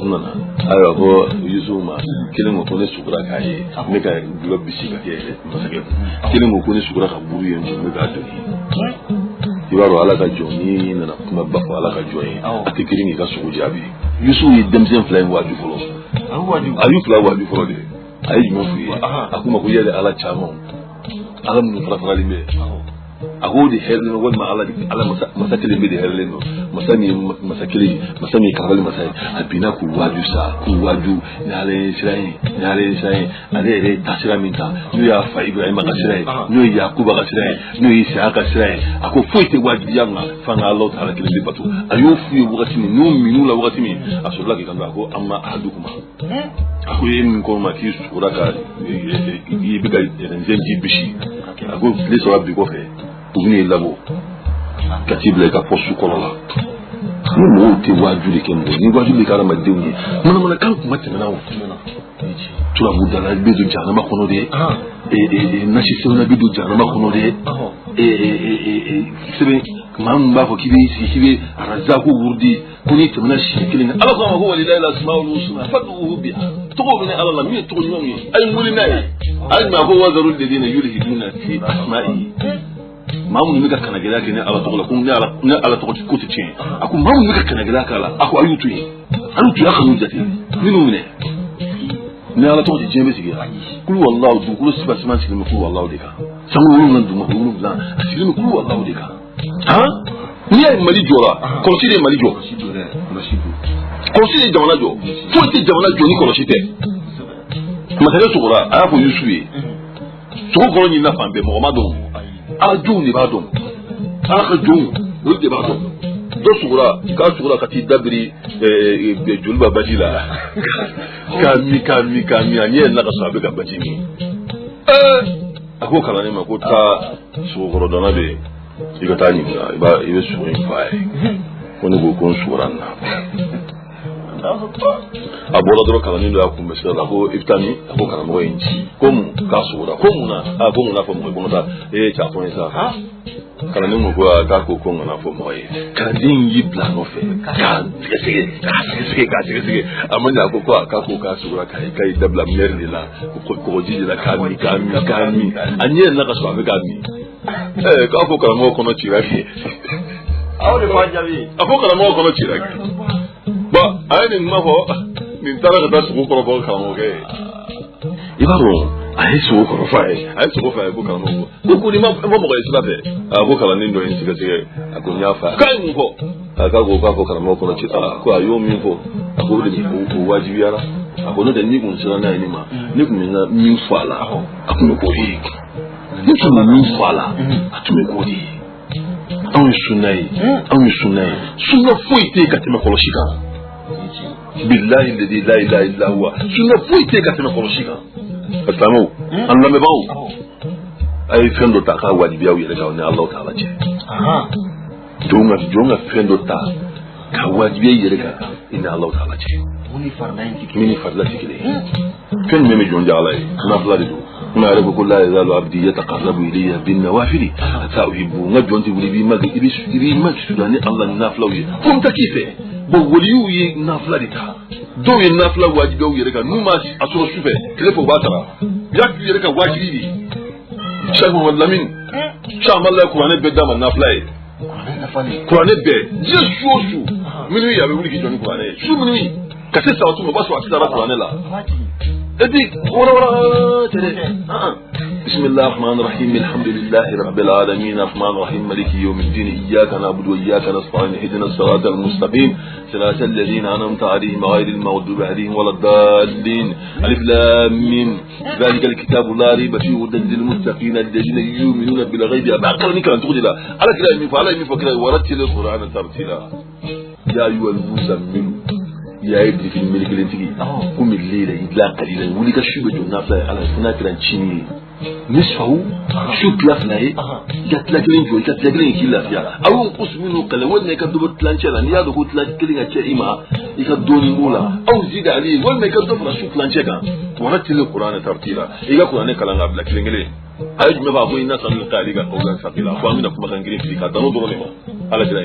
nana ayo ko yuzuma kilengo ko ne sukura kai ne ka globe bisi ka ke masake kilengo ko ne sukura ka buru yenje me ga do ibaro ala ka joni nana kuma ba ko ala ka joni atikiringi ka suku jabi yusu yi demzen fly waju folo ayu fly waju folo de ayi mo fi akuma ko yele ala chamo ala mun fara limbe agodi helno wal ma ala masakile mbi de helno masami karali masai abina ku waju nale sirai ale tasira minta no ya fa ibrahim ka sirai no yakuba ka sirai no isa ka sirai ako foite waji yanga fanga allah taala kile mbi batu ayo fu wakati ni no minula wakati mi asola ke kanga ko amma ahadukuma ako yin ko ma ki sura ka yibiga nzenji bishi ako leso abi ko fe ubini labo katible ka posu kolola ni mo te wajuli kembo ni wajuli kala madewni mana kan kuma temana wo tura budala bedo jana makono de nashi sona bedo jana makono de sebe mamba ko kibe arazaku wurdi kuni temana shikilin ala ko huwa lillahi asmaul husna fad'uhu bi to ko ne ala mi to nyomi ay mulina ay ma ko wazarul ladina yulhiduna fi asma'i mamu mi ka kanagela ke ne ala to la kun ne ala to ko ti aku mamu mi ka kanagela kala aku ayutu aka nu jati minu ne ne ala to ti jeme sigi kulu wallahu du kulu siba siman sigi kulu wallahu de ka samu wulu nan du ma wulu lan sigi kulu wallahu de ka ha ni ay mali jora ko si de mali jo ko si de jamana jo fo ti jamana jo ni ko si te masale sugura aya ko yusuye to ko ni na fambe mo ma do ajo ni ba don aka jon o de ba don do sugura ka ti dabiri julba bajila kami anye na ka sabe ka bajimi ako kala ne ma ko ta sugura dona be igata ni ba ibe suyin fae woni go kon suran na abola doro kala ni do akum mesela la ko iftani ako kala mo enji komu ka sugura komu na fo mo ko ta cha to sa kala ni mo ko ka ko kongo na fo mo kala din yi plan of ka sige amanya ko ka sugura kai dabla merni la ko jiji la kami anye na ka so afi kami ka ko kala mo ko no chiraki awle fajabi ako kala mo ko no chiraki ba ayni mafo min tara da su ko ko kala ke ibaro ay su ko fa ko kala mo ko ni ma mo ko isla fe ko kala ni ndo insiga sige ako nyafa kai ngo aka ko kala mo ko no ci ko ayo mi ko ako de ko wajibi ara ako no de ni kun sira na ni ma ni kun na mi fala ako no ko yi ni kun na mi fala atume ko yi an sunai sunna foite ka tema koloshika billahi alladhi la ilaha illa huwa sunna foite ka tema koloshika aslamu an lam bawo ay fendo ta ka wajibi ya yele ka ne Allah ta'ala ce jonga fendo ta ka wajibi ya yele ka ina Allah ta'ala ce mini farda tikile ken meme jonja Allah na fladi do ما يعرف كل لا يزال عبدي يتقرب إلي بالنوافل حتى أحبه نجون تقولي بما إبي ما تسوداني الله النافلة كم تكيفه بوليو النافلة ديتا دو النافلة واجب أو يركا نوما أصور شوفه كلفه باترا ياك يركا واجبي شاك محمد لامين شاك الله قرآن بدام النافلة قرآن بد جل شو منو يا بقولي كي جوني قرآن شو منو كسر سواتو مباس واتي دارا قرآن لا ادي ورا بسم الله الرحمن الرحيم الحمد لله رب العالمين الرحمن الرحيم مالك يوم الدين إياك نعبد وإياك نستعين اهدنا الصراط المستقيم صراط الذين أنعمت عليهم غير المغضوب عليهم ولا الضالين ألف لام ميم ذلك الكتاب لا ريب فيه هدى للمتقين الذين يؤمنون بالغيب أقرنك أن تقول على كلام فعلى من فكرة ورتل القرآن ترتيلا يا أيها المزمل يا ابني في الملك الانتقي قم الليل إدلا قليلا ولك الشبه النافع على سناك لانشيني نصفه شو بلافناي كتلاكلين كوي كتلاكلين كلا فيها أو نقص منه قلوات نكدب تلانشلا نيادو كو تلاكلين أشياء إما يكدوني مولا أو زيد عليه ولا نكدب رشو تلانشكا ورتل القرآن ترتيلا إذا كنا نكلم قبل كلينجلي أيج ما بقول الناس أن القالية أولا سبيلا فامي نفهم كان كلين فيك هذا نو دورني ما على كذا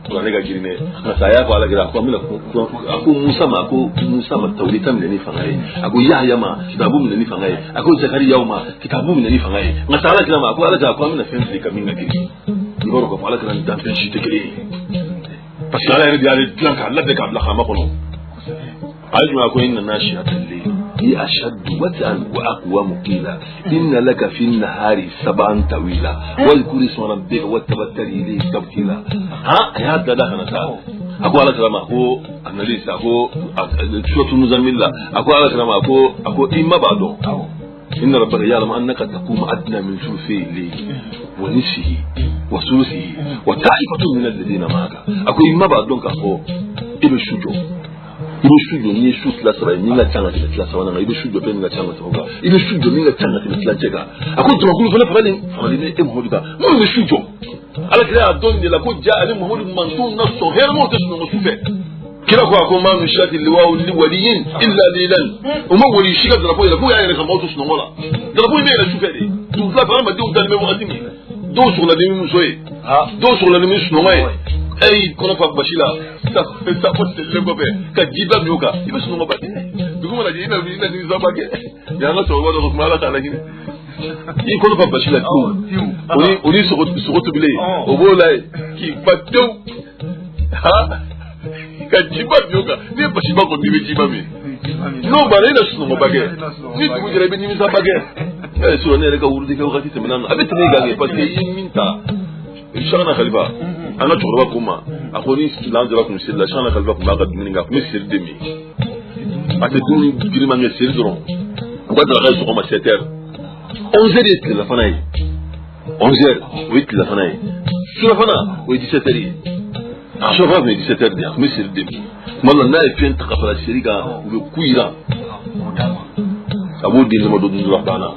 Kurang lagi gini, saya aku ala kira aku ambil aku Musa ma Taurat menjadi fangai, aku Yahya ma kitabu menjadi fangai, aku Zakaria ma kitabu menjadi fangai. Masalah kira ma aku ala kira aku ambil nafsi kami lagi. Di baru aku ala kira dan fensi tekeli. Pasal ada dia ada bilang kalau ada kabel kama kono. Ayo aku ini nasi ateli. هي أشد وطئا وأقوى مقيلا إن لك في النهار سبعا طويلا واذكر اسم ربك وتبتل إليه تبتيلا ها يا هذا ده أنا تعال أقول على كلام أقول أنا ليس أقول شو تنزمل لا أقول على كلام أقول إما بعده إن ربك يعلم أنك تقوم أدنى من ثلثي الليل ونصفه وثلثه وطائفة من الذين معك أقول إما بعدهم كأقول إبن شجو ibe studio ni shoot la saba ni la tanga ti la saba na ibe studio pe ni la tanga toga ibe studio ni la tanga ti la tega akon to ko fele fele ni e mo diba mo ibe studio ala kira don de la ko ja ali muhammad mansun na so her mo te no sufe kira ko akon ma nu shati liwa li waliyin illa lilan o mo wali shiga da ko ila ko ya ere ka mo to suno mola da ko ibe la sufe de tu la fara ma de dan me mo atimi do sur la de mi soye do sur la de mi suno mai ay kono fa bashila sa ko tele ko be ka jiba myoka ibe sunu ba dugu mala jina ni zaba ke ya na to wala ko mala ta lagi ni kono fa bashila tu oni so to bile o bola ki pato ha ka jiba myoka ni bashiba ko ni jiba mi no ba ina sunu ba ke ni dugu jere be ni zaba ke eh so ne ka wurdi ka wakati temana abet ne ga ke parce que yiminta shana khalifa أنا تجربة كوما أخوني لان جرا كم سير لاشان خلفا كوما قد منينغا كم سير دمي أتدوني جري مانغ سير درون وقد رغاي سوما سيتر 11 يتلفناي 11 ويتلفناي شو لفنا ويدي سيتري شو فاهم يدي سيتر دي كم سير دمي مالا ناي فين تقفل الشركة وكويرا أبو دين لما دون الله تعالى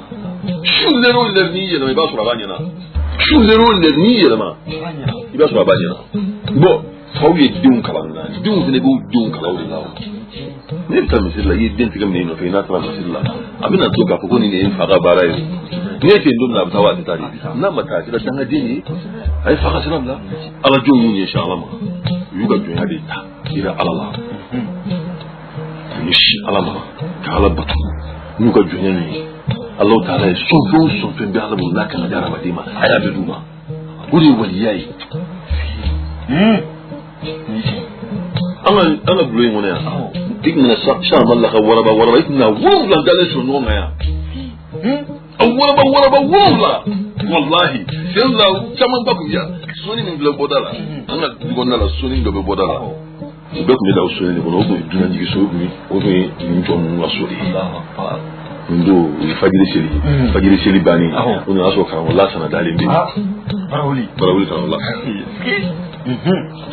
شو لرو لرنيه لما يباسوا رغانينا شو لرو لرنيه لما iba so abanya bo fawiye dun kalanga dun ne bu dun kalawri lawo ne ta misilla yi den tigam ne no fe na tra misilla abina to ga ko ni ne faga barayo ne ke dun na tawa ta tari na mata ta dan adini ai faga salam la ala jun ni insha Allah yuga jun hadi ta ira Allah nishi Allah ka ala batu yuga jun ni Allah ta'ala so fe bi ala bulla kana dara madima aya be duma wuri waliyai أنا بلوين هنا إحنا شام الله وربا إحنا والله قال شنو يا وربا والله سيلا كمان بكم يا سوني من بلو بدلا أنا قلنا لا سوني من بلو بدلا بكم يلا سوني نقول أبو الدنيا نيجي سوي أبو نجوم نسولي ndo fajiri seli bani ono aso kan wala sana dalin bi barawuli kan wala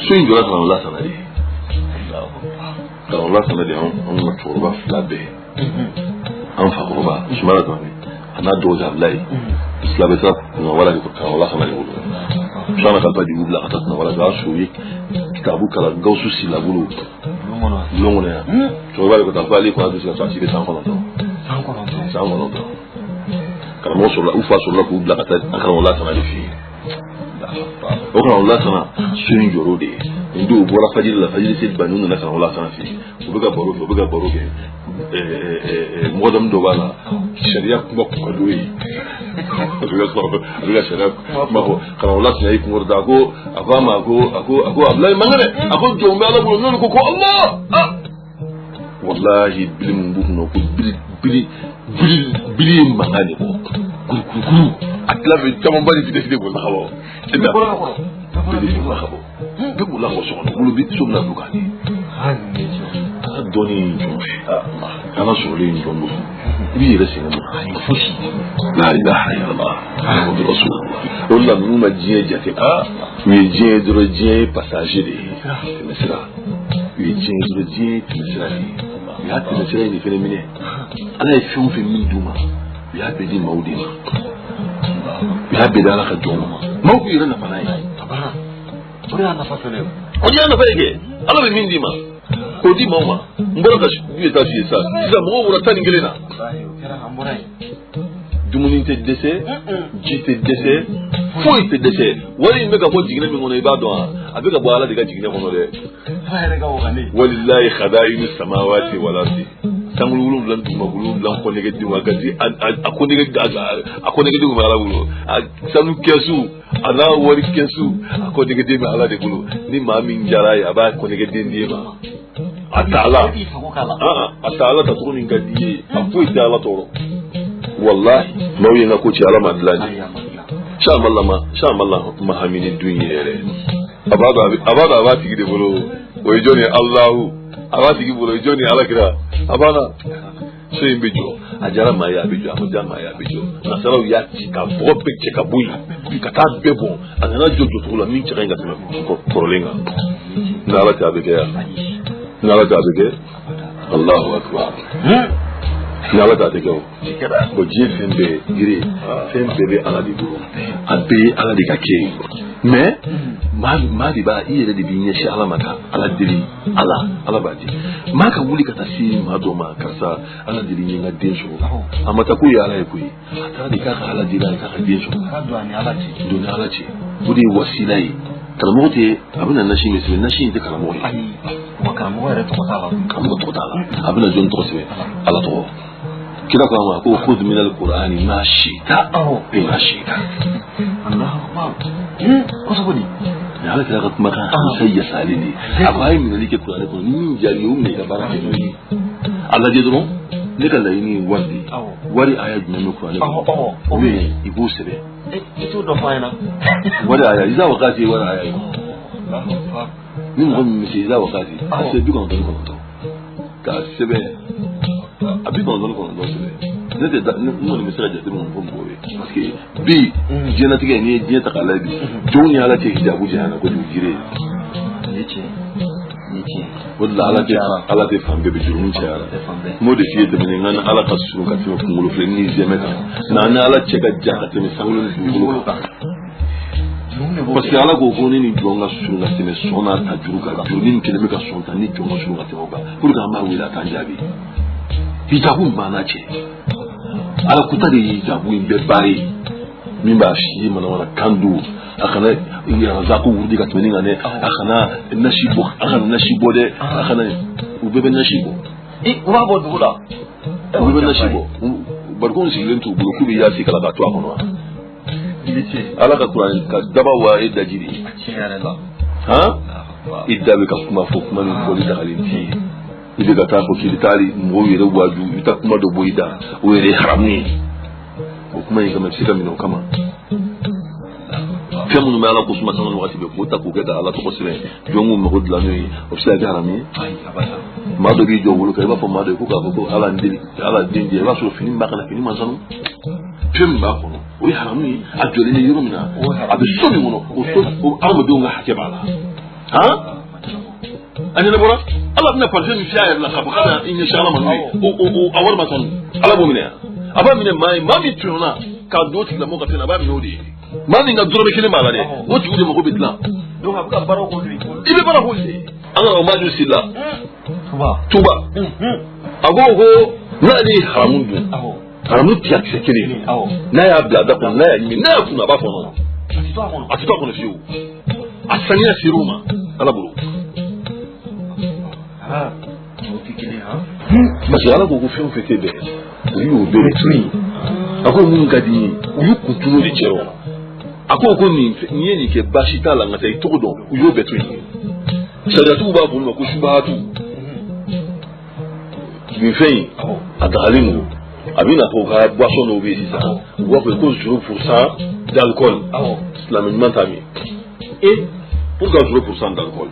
so ndo la kan wala sana di kan wala sana di on ma turba flabe an fa roba shmara to ni ana doja lay flabe sa no wala ko kan wala sana di wala sana kan padi ubla atatna wala ga shoyi kitabu kala gausu silabulu longo ya to wala ko ta fali ko adu sa ci be san kono sangono kana mo so la ufa so la ku bla kata kana wala sana di fi o kana wala sana sunin jorode ndo bora fajiri sid banunu na kana wala sana fi ubuga boro ke modam do bala sharia ko ko doyi ruga sharia ma ko kana wala sana yi ko da ko afama ko ablay mangale ako jombe ala bu non ko Allah wallahi bilim bu no ko bili mangani ko kuru atla be tamam bari fi def ko xawo ida bili ko xawo be bu la ko soxna bu bi sumna du kan doni ana sori ndondo bi resina mo fushi la ilaha illallah muhammadu rasulullah wala mu ma jiye jate mi jiye dro jiye passager de mesra mi jiye dro jiye mesra ni ya te mesra ni fenomene ana e fi min duma ya be di maudima ya be dala ka doma mawku yira na fanai tabara ori ana fasale ori ana fayege ala be min dima ko di mama mbora ka shi ta shi sa sisa mo wura tan ngelena dumuni te dese jite dese foi te dese wali me ka bo jigine mi ngono ibado abe ka bo ala de ka jigine ngono de wallahi khadainu samawati wal ardi tangulu blan duma bulu blan ko nege duma gadi akonege duma ala bulu sanu kesu ala wari kesu akonege duma ala de bulu ni ma min jara ya ba akonege dindima atala ta tuni ngadi afu itala toro wallahi mawye na ko ci ala madlani sha Allah mahamini dunyere abada ba tigi de bulu o joni Allahu abati ki bolo joni ala kira abana so imbejo ajara maya bejo amoja maya bejo na sala ya tika bobe cheka buyi kata bebo anana jojo to la min cheka inga tena korolenga na ala ta bege Allahu akbar na ala ta bege ko jefembe gire fembe be ala di buru abe ala di kake mais ma di ba iya da bin ya sha ala maka ala diri ala ba ji maka wuli ka tasi ma do ma kasa ala diri ni ga den so amma ta ku ya ala ku ta di ka ala diri ka den so do ni ala ce budi wasilai kalmote abin nan shi mai nashi da kalmote ai wa kalmote to ta abin nan jon to sai ala to kira ko ma ko khudh min alqur'ani ma shita ma shita Allahu akbar ko sabuni ya ala ta gatma kan sai ya salini abai min like qur'ani ko min jari ummi da baraka ni Allah je duro ne kan da ni wari aya min qur'ani ko me ibu sebe ito do fayna wari aya iza wakati wari aya Allahu akbar ni mo mi se iza wakati ase bi kon to ka sebe abi dans le monde c'est des nous le message de mon bombe parce que bi jena tige ni je ta kala bi joni ala ce hijabu jana ko jire yace wallahi ala te fambe bi jurun ci ala mo de fiye de men ngana ala kasu ka timo ko ngulu fle ni zemeta na ala ce ga jaka te me sangulu ngulu parce que ala ko ko ni jonga sunga te me sona ta juru ka jurun ke me ka sonta ni jonga sunga te ba pour ka ma wila ta jabi hijabu mana ce ala kuta da hijabu in be bare min ba shi mana wala kandu akana ya zaku wudi ka tuni ngane akana nashibo de akana ubebe nashibo urabo dula ubebe nashibo barkon si lentu bu ku bi ya si kala ka to akono ala ka kuran ka daba wa idajiri ha idda be ka kuma fo kuma ni ko da halinti ibe ka ta ko kilitari mo yere waju ita kuma do boida o yere haramni ko kuma yi kama sika mino kama kemu no ala ko suma sanan wakati be ko ta ko ga ala to ko sire jongu mo godla ni o sila ga harami ma do bi jo wulu ka ba fo ma do ko ka ko ala ndindi ba so fini ba kana fini ma sanu kem ba ko o haramni a jole ni yurumna abi so mi mono o so o armo do nga hakeba la ha أنا نبرة الله بنا فرجني شاعر لخبخنا إن شاء الله مني أول ما صن الله بمنها أبا من ما بيترونا كادوت لما قتنا أبا من ودي ما من الدور بكلم على ده وتقولي ما هو بيتلا لو هبقى برا قولي إيه برا قولي أنا ما جوسي لا توبا أقوله نادي حرامون حرامون تياك سكري لا يبدأ دقن لا يمي لا يكون أبا فنون أتفاقنا فيه الثانية سيروما الله برو parce ala ko fɛn fɛn tɛ bɛn o y'o bɛɛ tuni a ko mun ka di ye u y'u kun tunu di cɛ rɔ a ko nin ye nin kɛ baasi t'a la nka taa i tɔgɔ dɔn u y'o bɛɛ tuni sariyatigiw b'a fɔ ma ko subahatu nin fɛn in a dagalen don a bɛ na fɔ ka boisson dɔw bɛ yen sisan u b'a fɔ ko 0% d'alcool silamɛ ɲuman t'a min pourquoi 0% d'alcool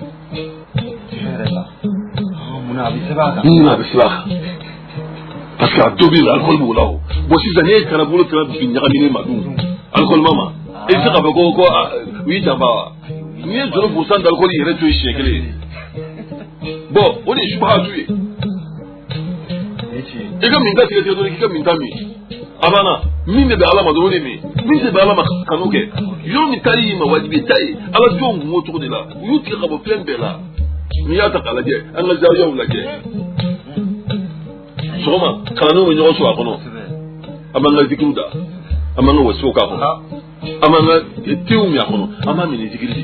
munna a bɛ sɛbɛn a kan parce que a dɔ bɛ yen alcool b'o la o bon sisan ne ye kana bolo tɛmɛ bin ɲagaminen ma dun alcool ma ma e tɛ se k'a fɔ ko u y'i janfa wa n'i ye 0% d'alcool yɛrɛ to yen siɲɛ kelen bon o de ye subahatu ye i ka min ta tigɛ tigɛ dɔrɔn k'i ka min ta min a banna min de bɛ ala ma dɔrɔn o de min min de bɛ ala ma kanu kɛ yɔrɔ min taar'i ma wajibi ta ye ala jɔnw kun b'o cogo de la u y'u tigɛ ka bɔ fɛn bɛɛ la n'i y'a ta k'a lajɛ an ka zawiyaw lajɛ sɔgɔma kalandenw bɛ ɲɔgɔn sɔrɔ a kɔnɔ an b'an ka zikiriw da an b'an ka wasiw k'a kɔnɔ an b'an ka tew min a kɔnɔ an b'a minɛ zikiri de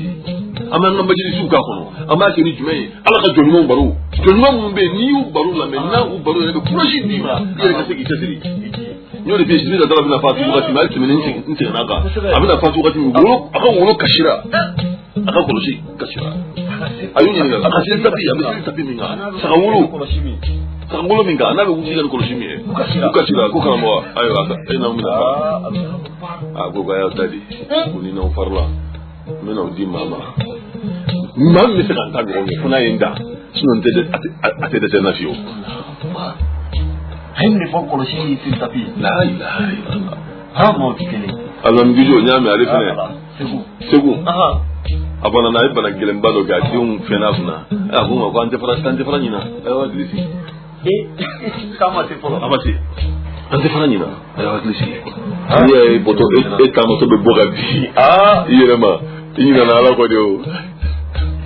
an b'an ka majilisiw k'a kɔnɔ an b'a kɛ ni jumɛn ye ala ka jɔnɲumanw baro jɔnɲuman minnu bɛ yen n'i y'u baro lamɛn n'a u baro yɛrɛ bɛ courage d'i ma i yɛrɛ ka se k'i cɛsiri n y'o de f'i ye Jibrila Dala bɛna fatu wagati min hali tɛmɛnen n tɛmɛna kan a bɛna fatu wagati min a ka wolo kasira a ka kɔlɔsi kasira a y'u ɲininka a ka seli tapi a bɛ seli tapi min kan saga wolo min kan n'a bɛ wuli ka ni kɔlɔsi min ye u kasira ko karamɔgɔ ayiwa e n'aw bɛna fara a ko k'a y'aw ta di ko ni n'aw farila n bɛna o di maa ma maa min bɛ se ka n ta ɲɔgɔn ye fo n'a ye n da sinon a tɛ dɛsɛ n na fiyewu. a ye nin de fɔ kɔlɔsi ni seli tapi. la ilaha illallah. maaw tɛ kelen. alimamigijo n y'a mɛn ale fɛnɛ segu a bana n'a ye bana gɛlɛnba dɔ kɛ a denw fɛnna kunna a ko n ma ko an tɛ fara ɲina a y'aw hakili sigi. k'a ma se fɔlɔ. a ma se an tɛ fara ɲina a y'aw hakili sigi. n'i y'a ye bɔtɔ e taamatɔ bɛ bɔ ka bin i yɛrɛ ma i ɲinana ala kɔ de o.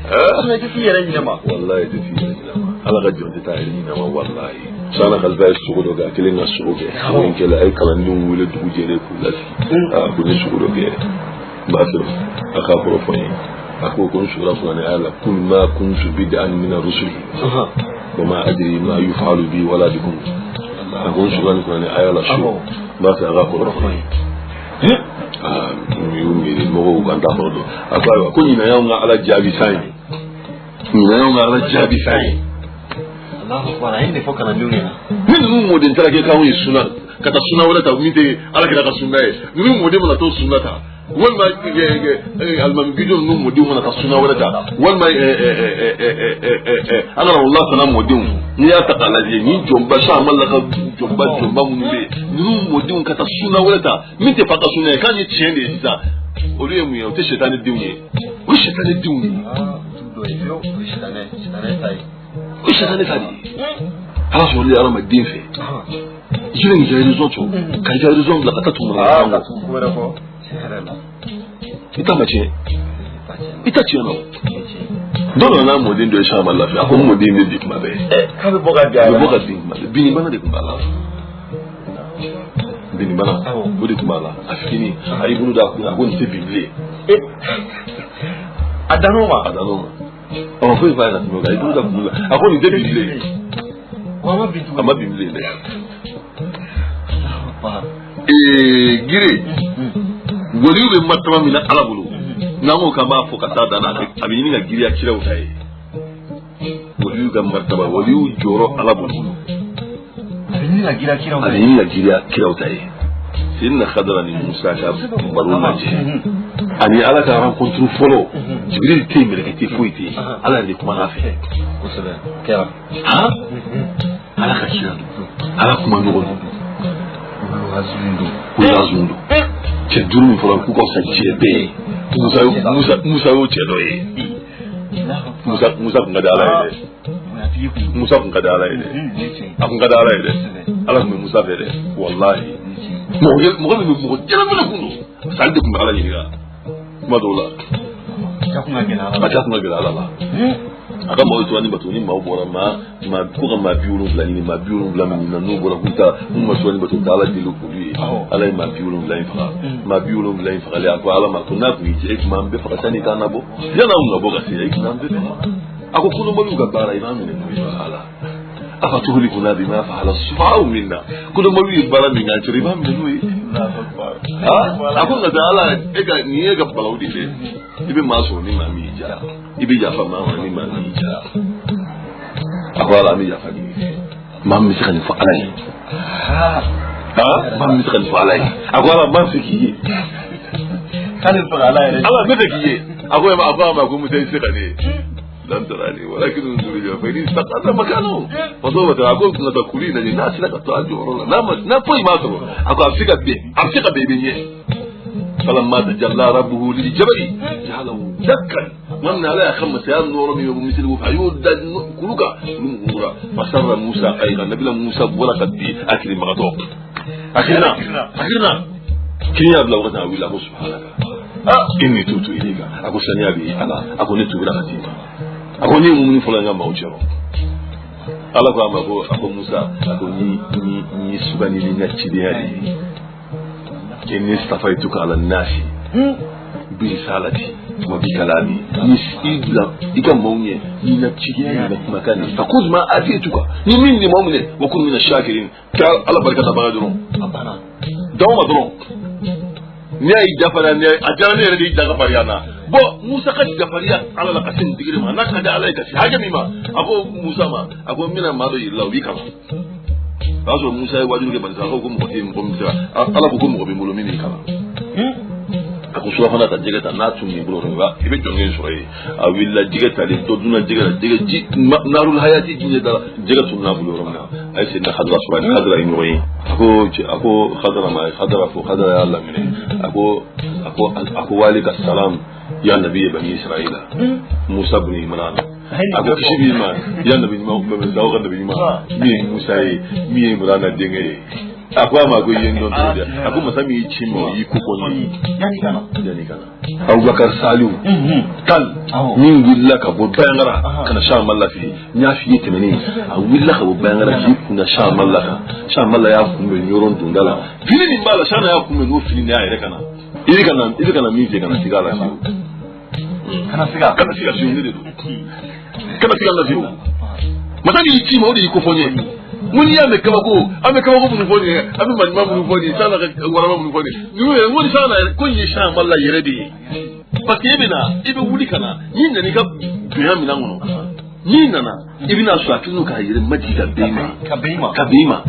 i tɛ t'i yɛrɛ ɲinama. walayi i tɛ t'i yɛrɛ ɲinama ala ka jɔn tɛ taa yɛrɛ ɲinama walayi. sanna kalifa ye sogo dɔ kɛ a kelen ka sogo kɛ min kɛla a ye kalandenw wele dugu jɛlen k'u lasigi ko n ye sogo dɔ kɛ n b'a sɔrɔ a k'a kɔrɔ fɔ n ye a ko n sugura kuranɛ aya la kul ma kuntu bid'an mina rusuli wa ma adri ma yufalu bi wala bikum a ko n sugura ni kuranɛ aya la so n b'a fɛ a k'a kɔrɔ fɔ n ye mi y'u miiri mɔgɔw kan t'a kɔrɔ dɔn a ko ayiwa ko ɲinan y'anw ka ala jaabi san ye ɲinan y'anw ka ala jaabi san ye. ni ninnu mɔden taara kɛ k'anw ye suna ka taa suna wɛrɛ ta min tɛ ala kɛra ka suna ye ninnu mɔden mana t'o suna ta walima alimamigijo ninnu mɔdenw mana taa suna wɛrɛ ta walima an kana wula fana mɔdenw n'i y'a ta k'a lajɛ ni jɔnba sa amala ka jɔnba minnu bɛ yen ninnu mɔdenw ka taa suna wɛrɛ ta min tɛ fa ka suna ye k'an ye tiɲɛ de ye sisan olu ye mun ye o tɛ sitani denw ye o ye sitani denw ye. o sitani ta de ye ala sɔrɔ de adamaden fɛ i kelen k'i ka réseau to ka i ka réseau bila ka taa tugu mɔgɔ la i ta ma tiɲɛ i ta tiɲɛ na dɔ nana mɔden dɔ ye sisan a ma lafiya a ko mɔden bɛ bi kuma bɛɛ k'a bɛ bɔ ka bin a bɛ bɔ ka bin kuma bɛɛ binibana de tun b'a la binibana o de tun b'a la a fitinin a y'i bolo da a kun a ko nin tɛ bin bilen a dan'o ma a ma foyi f'a ye ka tɛmɛ o kan a y'i bolo da kun la a ko nin tɛ bin bilen a ma bin bilen dɛ. gire waliw bɛ martaba min na ala bolo n'an ko k'an b'a fɔ ka taa danna a bɛ ɲini ka giriya kiraw ta ye waliw ka martaba waliw jɔyɔrɔ ala bolo a bɛ ɲini ka giriya kiraw ta ye Seydina Khadara ni Musa ka baro lajɛ ani ala ka rencontre fɔlɔ Jibril tɛ yen mɛlɛkɛ tɛ foyi tɛ yen ala yɛrɛ de kumana a fɛ ala ka kira ala kuma ɲɔgɔn don yazun don cɛ duuru min fɔra k'u ka fisa cɛ bɛɛ ye Musa y'o cɛ dɔ ye Musa kun ka di ala ye dɛ Musa kun ka di ala ye dɛ a kun ka di ala ye dɛ ala kun bɛ Musa fɛ dɛ walahi mɔgɔ min bɛ mɔgɔ jɛnɛminɛ kun don parce que ale de kun bɛ ala ɲininka kuma dɔw la a ca kun ka gɛlɛ ala la a ka maaw tora ni bato ni maaw bɔra ko ka maa 70 ɲini maa 70 min ɲinina n'u bɔra k'u ta n'u ma tora ni bato ta ala deli k'olu ye ala ye maa 70 in faga maa 70 in fagalen a ko ala ma ko n'a kun y'i jɛ e tun b'an bɛɛ faga sanni k'an nabɔ yan'anw ka bɔ ka se e tun b'an bɛɛ faga a ko kɔnɔbaliw ka baara i b'an minɛ n'o ye ala a ka tobili kunna bi n'a faga la sufaw min na kɔnɔbaliw ye baara min k'an cɛrɛ i b'an minɛ n'o ye a ko nka taa ala nin ye ka balaw de dɛ i bɛ maa sɔrɔ ni maa min y'i jara i bɛ yafa maa ma ni maa min y'i jara a ko ala an bɛ yafa ɲini mam mi sakani fa alay mam mi sakani fa alay agora mam fiki kan fa alay ala me fiki agora ma ko mutai sakani لم تراني ولكن انظر الى فإن استقر مكانه فضوبت اقول لك كلنا الناس لك تراجع لا طي ما ترى اقول افسق بيبنيه فلما تجلى ربه للجبل جعله دكا ومن عليها 5 ايام نور من مثله فيود كلك نورا فسر موسى ايضا نبي موسى ورقت باكل مغطوق اخرنا كنيا بلا وقت اقول له سبحانك اني تبت اليك اقول سنيا بي انا اقول نتوب لك ako ni mun fula nga mawjero ala ko amako ako Musa ako ni subani ni ngachidi hadi inni stafaituka ala nasi bi risalati wa bi kalami ni ibla ikamawnye ni ngachidi hadi makani fakuz ma atituka ni minni mu'mine wa kun min ash-shakirin ka ala barakata bagadron abana dawma dron ni ay jafara ni ajana ni redi daga fariana bo Musa ka jafariya ala la kasin digiri ma naka da ala kasi haja mi ma ako Musa ma ako mina ma do yilla wi kama baso Musa ay wajuru ke ban sa ko mo tim ko Musa ala ko mo be mulo mini kama ako so fana ta jigata na tumi bro ba ibe jongen so ay a willa jigata le to duna jigata ji narul hayati jinje da jigata na bulo ronga ay sinna khadra subhanahu khadra inoyi ako khadra ma khadra fu khadra Allah mine ako walika salam ya nabi bani israila Musa ibn Imran ako kishibi ma ya nabi ma ko be dawo nabi ma mi Musa mi Imran na denge ako ma go yendo to ako masami chimo yikuko ni yani kana Abubakar Salu kan min willaka bo bayangara kana sha mallafi nya fi yitemeni a willaka bo bayangara ki kuna sha mallaka ya kumbe nyoron dundala fini ni bala shana ya kumbe no fini ya ire kana iri kana mi je kana sigala shi kana siga shi ne kana siga la shi masami chimo odi ikufonye mun ya me kama ko mun foni abi man ma mun foni sana ka wara mun foni ni mun sana ko yi sha malla yeredi parce que ibe wuli kana yin da ni ka biya mi nan wono yin nana ibina su atunu ka yire maji ka beima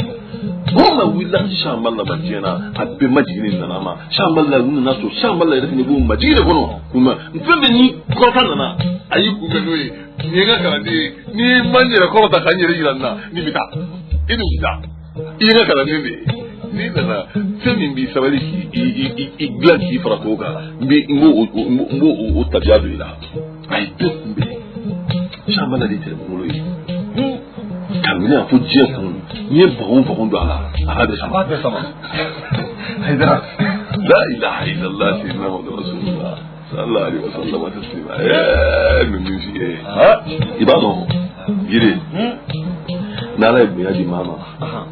Boma willa sha malla bajena abbe majini nana ma sha malla wunu naso sha malla yire ni bu majini kono kuma mfembe ni ko tanana ayi ku ga noyi ni ga karande ni manjira ko ta kanyere yiranna ni bita idu bita ina karande ni nana femin bi sabali i glaki frakoga bi ngo o tabiadu ila ay dukbe sha malla de tere muloyi kamina fu je kun ni bagon do ala hada sama haydara la ilaha illallah sayyidina rasulullah sallallahu alaihi wasallam taslima min fi ibado gire nala ibn yadi mama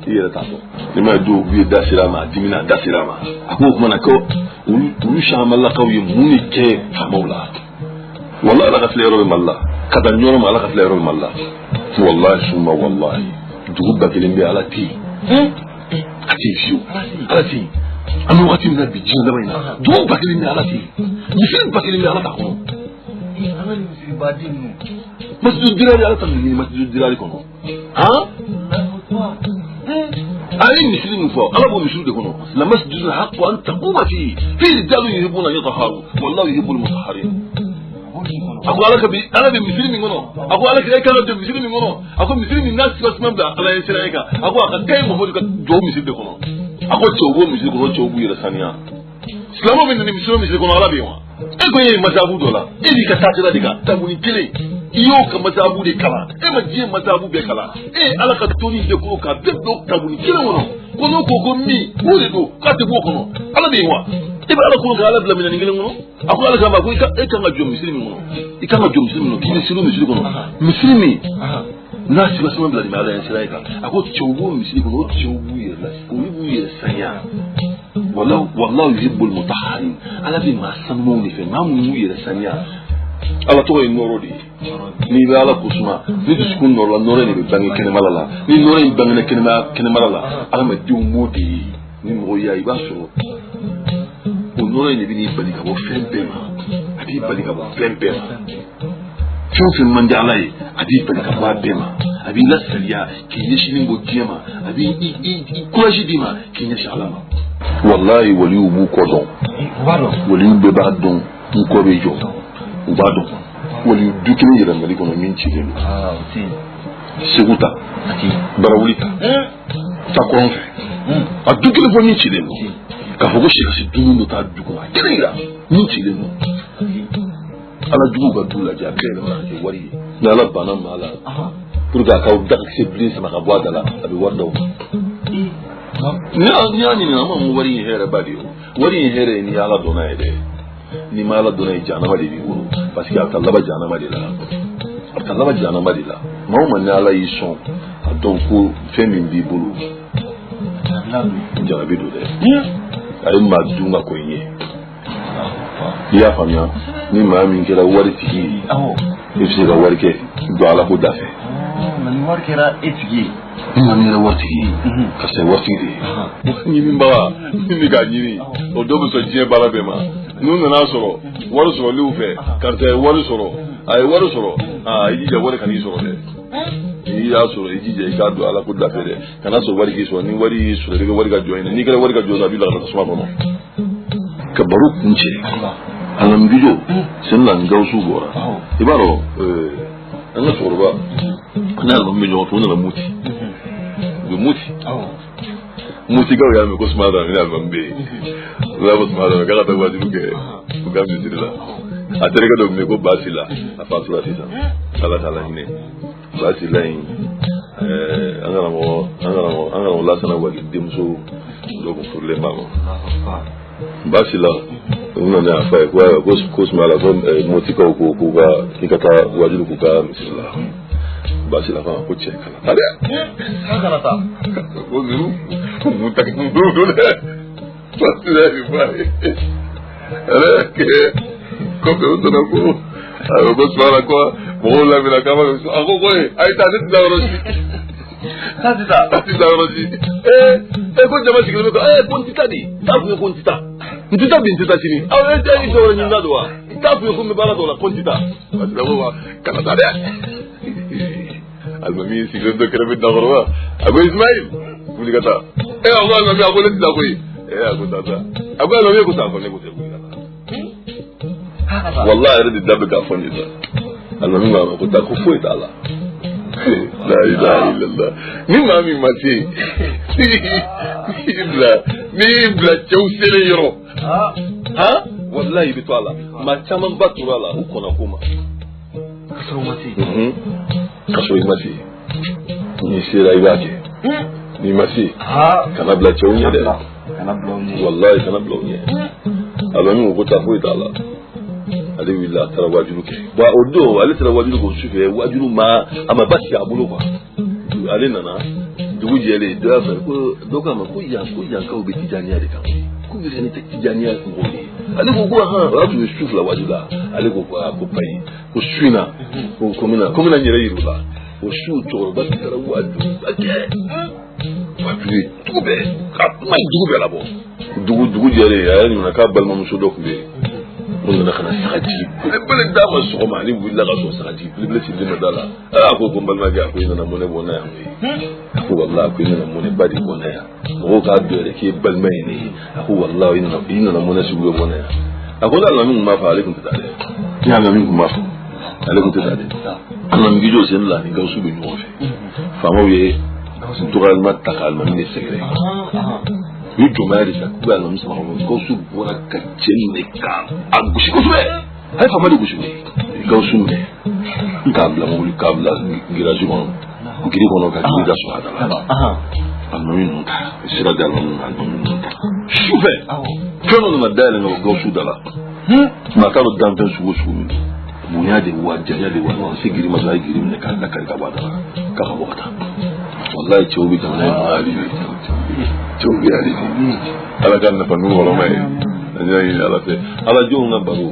ira tato ni ma do bi dasirama dimina dasirama ako kuma na ko ulu shamalla qawi muni ke famawla wallahi la ghafla yaro malla kada nyoro mala ghafla yaro malla wallahi summa wallahi duba kilimbe ala ti ati fiu ala ti anu wati min bi jinda bayna duba kilimbe ala ti misil ba kilimbe ala ta ko amani misil ba dinu masjid dirali ala tan ni masjid dirali ko ha أي مسلم فوق أنا مسلم هنا لمسجد الحق وأن تقوم فيه رجال يحبون أن يطهروا والله يحب المطهرين أقول لك أنا بمسلم هنا أقول لك إيه كان بمسلم هنا أقول مسلم الناس بس ما بدا على إنسانك أقول لك كيف مفروض جو مسلم هنا أقول جو مسلم هنا جو يرسانيا سلام من مسلم هنا على بيوم أقول إيه مذهب دولا إيه كتاجر ديكا تقولي كلي iyo ka mazabu de kala ma je mazabu be kala ala ka toni de ko ka de do tabuni kila wono kono ko mi wuri do ka te bo kono ala be wa ala ko ala bla min ngile wono ako ala ka ba ko ka ka ma jom muslimi wono ka ma jom muslimi no ki muslimi kono muslimi nasi basema bla di ala insiraika ako chowo muslimi kono chowo yela ko yu yela sanya wallahu yuhibbul mutahharin ala bi ma samuni fe ma mu yela sanya ala to e norodi ni be ala kusuma ni diskun norla nore ni be bangi kene malala ni nore ni bangi kene malala ala ma diu modi ni mo ya ibaso o nore ni bi ni bali ka bo fembe ma adi bali ka bo fembe ma chofin manja alai adi bali ka ba bema abi la saliya ki yeshini bo diema abi courage dima ki nyashi alama wallahi wali ubu kodon wali ube ba don ko be jo ubado wali dukini yira ngali kono minchi lelo seguta barawulita takonfe a dukini fo minchi lelo ka fogo shirasi dunu ta duko akira minchi lelo ala dugu ga dula ja kele ma ke wari na ala bana mala pour ga ka da ke bliss ma ka boada la abi wardo ni na ma mu wari here badi wari here ni ala dona ide ni mala dona jana ma di wuro parce que ata laba jana ma di la ma ma ni ala yison donc ko femi bi bulu jana bi do de ay ma dunga ko yin ya fanya ni maa min kɛra waritigi ye e bɛ se ka wari kɛ don ala ko da fɛ ni wari kɛra e tigi ye ni maa min kɛra waritigi ye ka sɛ waritigi de ye ɲinibaga min bɛ k'a ɲini o dɔ bɛ sɔn diɲɛ baara bɛɛ ma n'u nana sɔrɔ wari sɔrɔliw fɛ karisa ye wari sɔrɔ a ye wari sɔrɔ i jija wari ka n'i sɔrɔ dɛ n'i y'a sɔrɔ i jija i k'a don ala ko da fɛ dɛ kana sɔrɔ wari k'i sɔrɔ ni wari y'i sɔrɔ i bɛ wari ka jɔ ɲini n'i kɛra wari ka jɔ a b'i lagana tasuma kɔnɔ ka baro kun cɛ alambijo sen la ngawsu bora ibaro anga sorba na lo mi nyoto na muti do muti ga ya me ko smada ni albambe la bo smada ga ta wadi luke ga mi sidila atere ga do me ko basila afasula tisa ala tala hine basila in anga mo la sana wadi dimso do ko furle mamo basila una na fa kwa kosmala von motika ko ga kikata wajulu ko ga misla basila fa ko cheka ale sakana ta ko zuru mutaki ndudu le basila fa ale ke ko be undona ko kosmala ko bola bila kama ako ko ai ta dit da rosi tata rosi ko jama sikiro ko kontita di tabu kontita ntita bintita sini aw e dai do ni ndadwa tabu ko me bala do la kontita asalamu wa kana dada almami sikiro do kere da gorwa abu ismail kuli kata Allah na ga bole da koyi ako tata abu na me ko ta ko ne ko te kuli kata wallahi redi dabe ka fonni da almami ma ko ta ko foi da Allah la ilaha illallah ni mami mati ni bla chawsele yoro ha wallahi bitwala ma chaman baturala ukona kuma kasro mati ni sira ibake ni mati kana bla chawnya de wallahi kana blonye alami ko ta foi dala ale willa tara wajulu ke ba odo ale tara wajulu ko sufe wajulu ma ama basi abulo kwa ale nana dugu jele do fa ko do ka ma ko yan ka obi tijaniya de kan ko bi ni tijaniya ko ngoli ale ko ha wa tu sufe la wajula ale ko ko pai ko suina ko mina nyere yirula ko su to ba tara wajulu ake wajulu tube ka ma dugu la bo dugu jele ya ni na ka balma muso do kumbe mun na kana sakati bele da ma so ma ni willa ga so sakati bele ci dina dala ko ko balma ga ko ina mun ne bona ya ko wallahi ko ina mun ne badi bona ya ko ka dole ke balma ne ko wallahi ina mun ne su go bona ya ko da lamun ma fa alaikum tadale ya lamun ma fa alaikum tadale Allah mi gijo sen la ni ga su be nyofe fa mo ye tugal ma takal ma ni sekre ni jomari sa kuba na msama ko su bora ka jenne ka agushi ko sube hay fa mali gushi ko su ne kabla mo kabla ngira jumo ngiri kono ka ngira so hada amma min ta sira da non sube kono na dale no go su dala ma ka do dan tan su mu ya de wa janya de wa sigiri ma sai giri ne ka ka ba da ka ka bota wallahi chobi ta na ali chobi ali ala kan na panu wala mai anyi ala te ala jo nga baro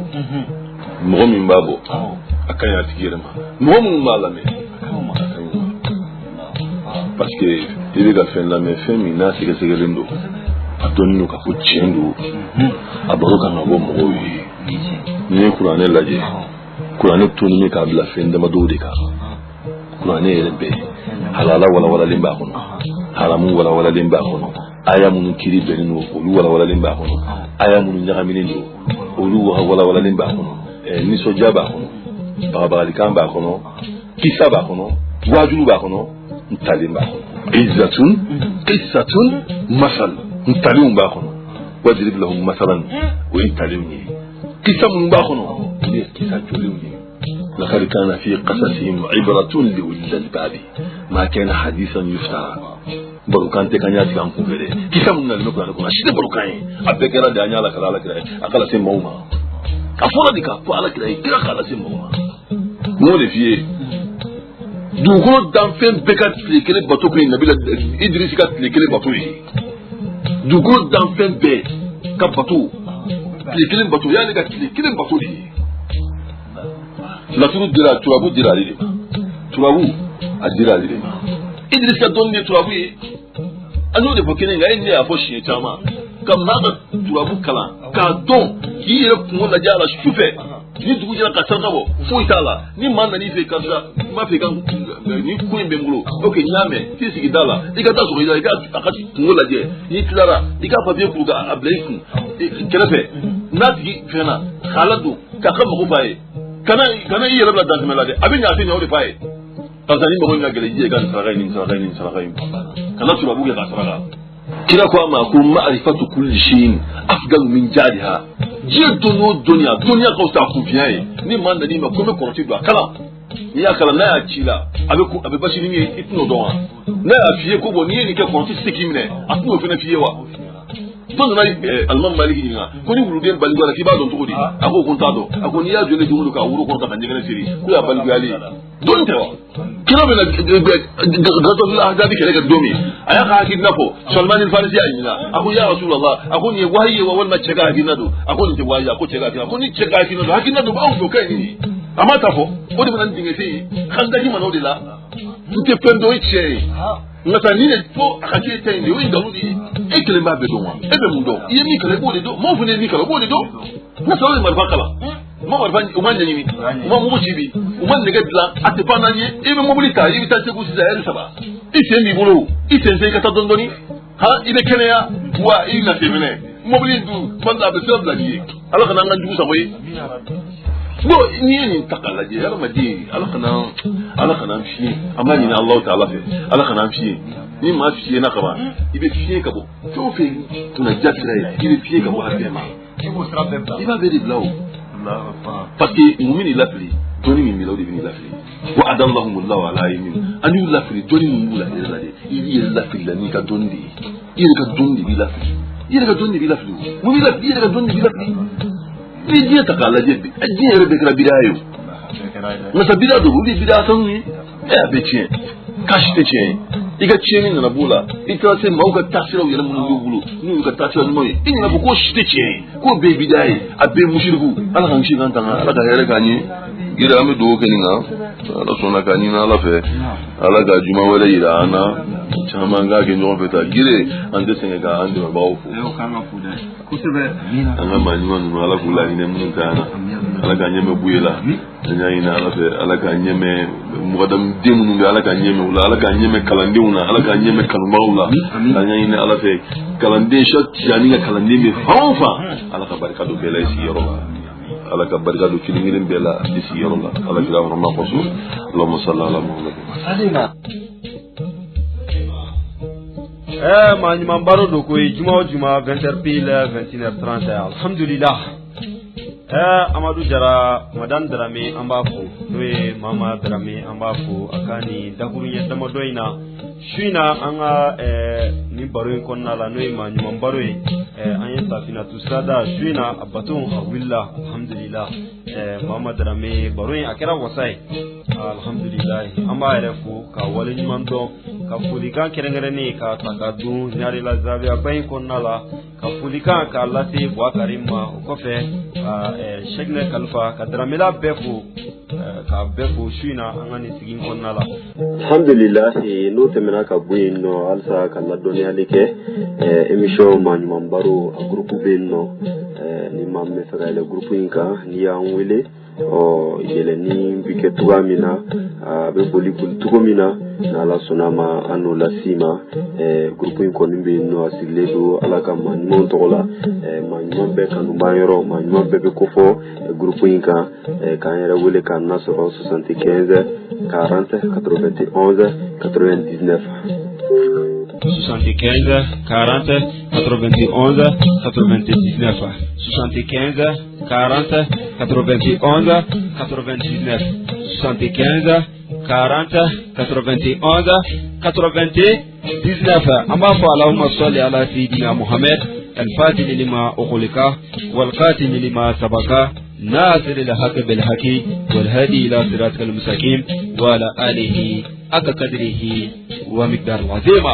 mo min babo akanya tigere ma mo mun mala me parce que il ga fen la me fen mi na sege sege lindo adonno ka ko chendo abaro kan ngo mo wi ni qur'ane laje qur'ane to ni ka bla fen da madodi ka Qur'an yerbe halala wala limba kono haramu wala limba kono aya mun kiri benino olu wala limba kono aya mun nyagamini olu wala limba kono ni soja ba kono baba likan ba kono kisa ba kono wajulu ba kono ntalimba izzatun qissatun masal ntalim ba kono wajrib lahum masalan wa intalimni kisa mun ba kono kisa julimni لقد كان في قصصهم عبرة لأولي الألباب ما كان حديثا يفترى بروكان تكانيا تكان كوفيري كيسا من المكان نكون أشيد بروكان أبكرا دانيا لك لا لك أقل سين موما أفولا ديكا فعلا كده كلا خلا سين موما مولي فيه دوغو دانفين بكا تليكلي باتو كي نبيل إدريسي كا تليكلي باتو دوغو دانفين بي كا باتو تليكلي باتو يعني كا تليكلي باتو la turu dira turabu dira lile turabu adira lile Idris ka don ne turabu yi anu de bokene ga enne afo shi chama kam na turabu kala ka don yi re kun la jala shufe ni dugu jira ka sarkabo fo itala ni man na ni fe kaza ma fe kan ni ku imbe ngulo oke nyame ti sigi dala ika ta so ida ika akati kun la je ni tilara ika papier ku ga ableikum kerefe na tigi fena khaladu ka kam ko baye kana iya rabla da zama lade abin ya fi ne wani faye tanzani ba wani gele je gan saragain kana su babu ga saraga kira ko ma ko ma'rifatu kulli shay'in afdal min jadiha je dunya ko ta ku fiye ni man da ni ma ko me ko ti ba kala ni ya kala na ya chila abe bashi ni itno donwa na ya fiye ko bo ni ke ko ti sikimne atno fi na fiye wa don na alman maliki dinga ko ni wuluden balgo la kiba don to di ako kun ta do ako ni ya jole dum ka wuro ko ta kan jengene siri ku ya balgo ali don tewa kino be na gato la hadabi kele ga domi aya ka hakid nafo salman al farisi ayina ako ya rasulullah ako ni wahiye wa wal machega dinado ako ni wahiye ako chega ako ni chega dinado hakid nado ba o kai ni ama tafo o de nan dinga fi khanda ki mano de la te pendo iche ngata ni ne to akati tende o inga ludi ekele ma be donwa ebe mundo iye mi kele bode do mo fune mi kele bode do na sawle marfakala mo marfan umanya ni mo mo chibi umanya gedla atepana ni ebe mo bulita ibi ta teku sisa eri saba ise ni bulu ise nse kata dondoni ha ibe kene ya wa ina temene mo bulindu banda be sobla ni ala kana nganju samoyi bo ni ni takala je ala madi ala kana fi amani na Allah ta'ala fe ala kana fi ni ma fi na kaba ibe fi ka bo to fe tuna jatra ibe fi ka bo afema iba be diblaw parce que mu'mini lafli doni min milaw de bin lafli wa adallahum Allah ala yamin an yu lafli doni min bula ila de ibi lafli la ni ka dondi ila ka dondi bi lafli mu bi lafli ila ka dondi bi lafli ni je ta kala je ajin yare be kala bidayo masa bidado bi bidatan ni be cien kashi te cien iga cien ni na bula ita se mauka tasira yele mun yubulu ni ka tasira moy in na ko shite cien ko be bidaye abe mushriku ala kan shi kan tan ala ka yare kani gira ame do ke ni na ala sona kani na ala fe ala ga juma wala ira ana chama nga ke no feta gire ande senga ga ande ba ofu kusebe ana manyuma no ala kula ine mun kana ala ga nyeme buyela nya ina ala fe ala ga nyeme mugadam demu no ala ga nyeme wala ala ga nyeme kalande una ala ga nyeme kalmaula nya ina ala fe kalande shot yani ga kalande me fanfa ala ka barka do bela isi yoro ala ka barka do kilingirin bela isi yoro ala kira rahma qasu allahumma salli ala muhammad salima Manyuma baro do ko juma 20h pile 21h30 alhamdulillah Amadou Jara madan Darame ambafo we mama Darame ambafo akani dakurunya dama doina shuina anga ni baro konna la noy manyuma baro anya safina tusada shuina abatun awilla alhamdulillah mama Darame baro akira wasai alhamdulillah amba refu ka wale nyimando ka fulika kerengere ka takadu nyari la zabe abai konna la ka fulika ka lati bwa karima ukofe shegne kalfa ka Daramela befu ka befu shuina angani sigin konna la alhamdulillah no temena ka buino alsa kala doni alike emission manyuma baro a groupe benno ni mamme fagale groupe inka ni ya nwele yɛlɛni bi kɛ cogoya min na a bɛ boli boli cogo min na n'ala sɔnna ma an n'o las'i ma groupe in kɔni bɛ yen nɔ a sigilen don ala ka maa ɲumanw tɔgɔ la maa ɲuman bɛɛ kanu b'an yɔrɔ maa ɲuman bɛɛ bɛ kofɔ groupe in kan k'an yɛrɛ wele k'an nasɔrɔ 75 40 91 99 75 40 91 99 75 40 91 99 75 40 91 99 أما اللهم صل على سيدنا محمد الفاتح لما أغلق والقاتم لما سبق ناصر الحق بالحق والهادي إلى صراطك المستقيم وعلى آله حق قدره ومقدار العظيم.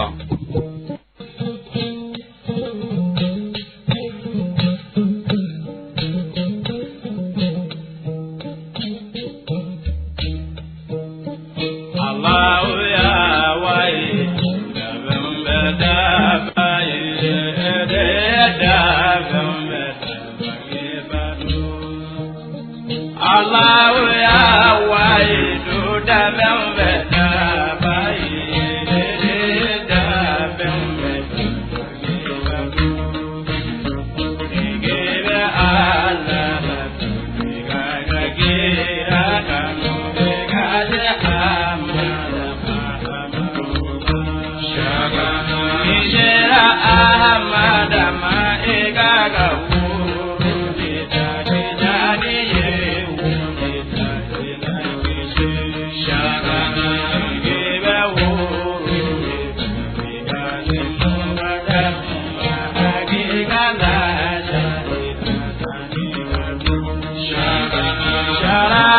Shara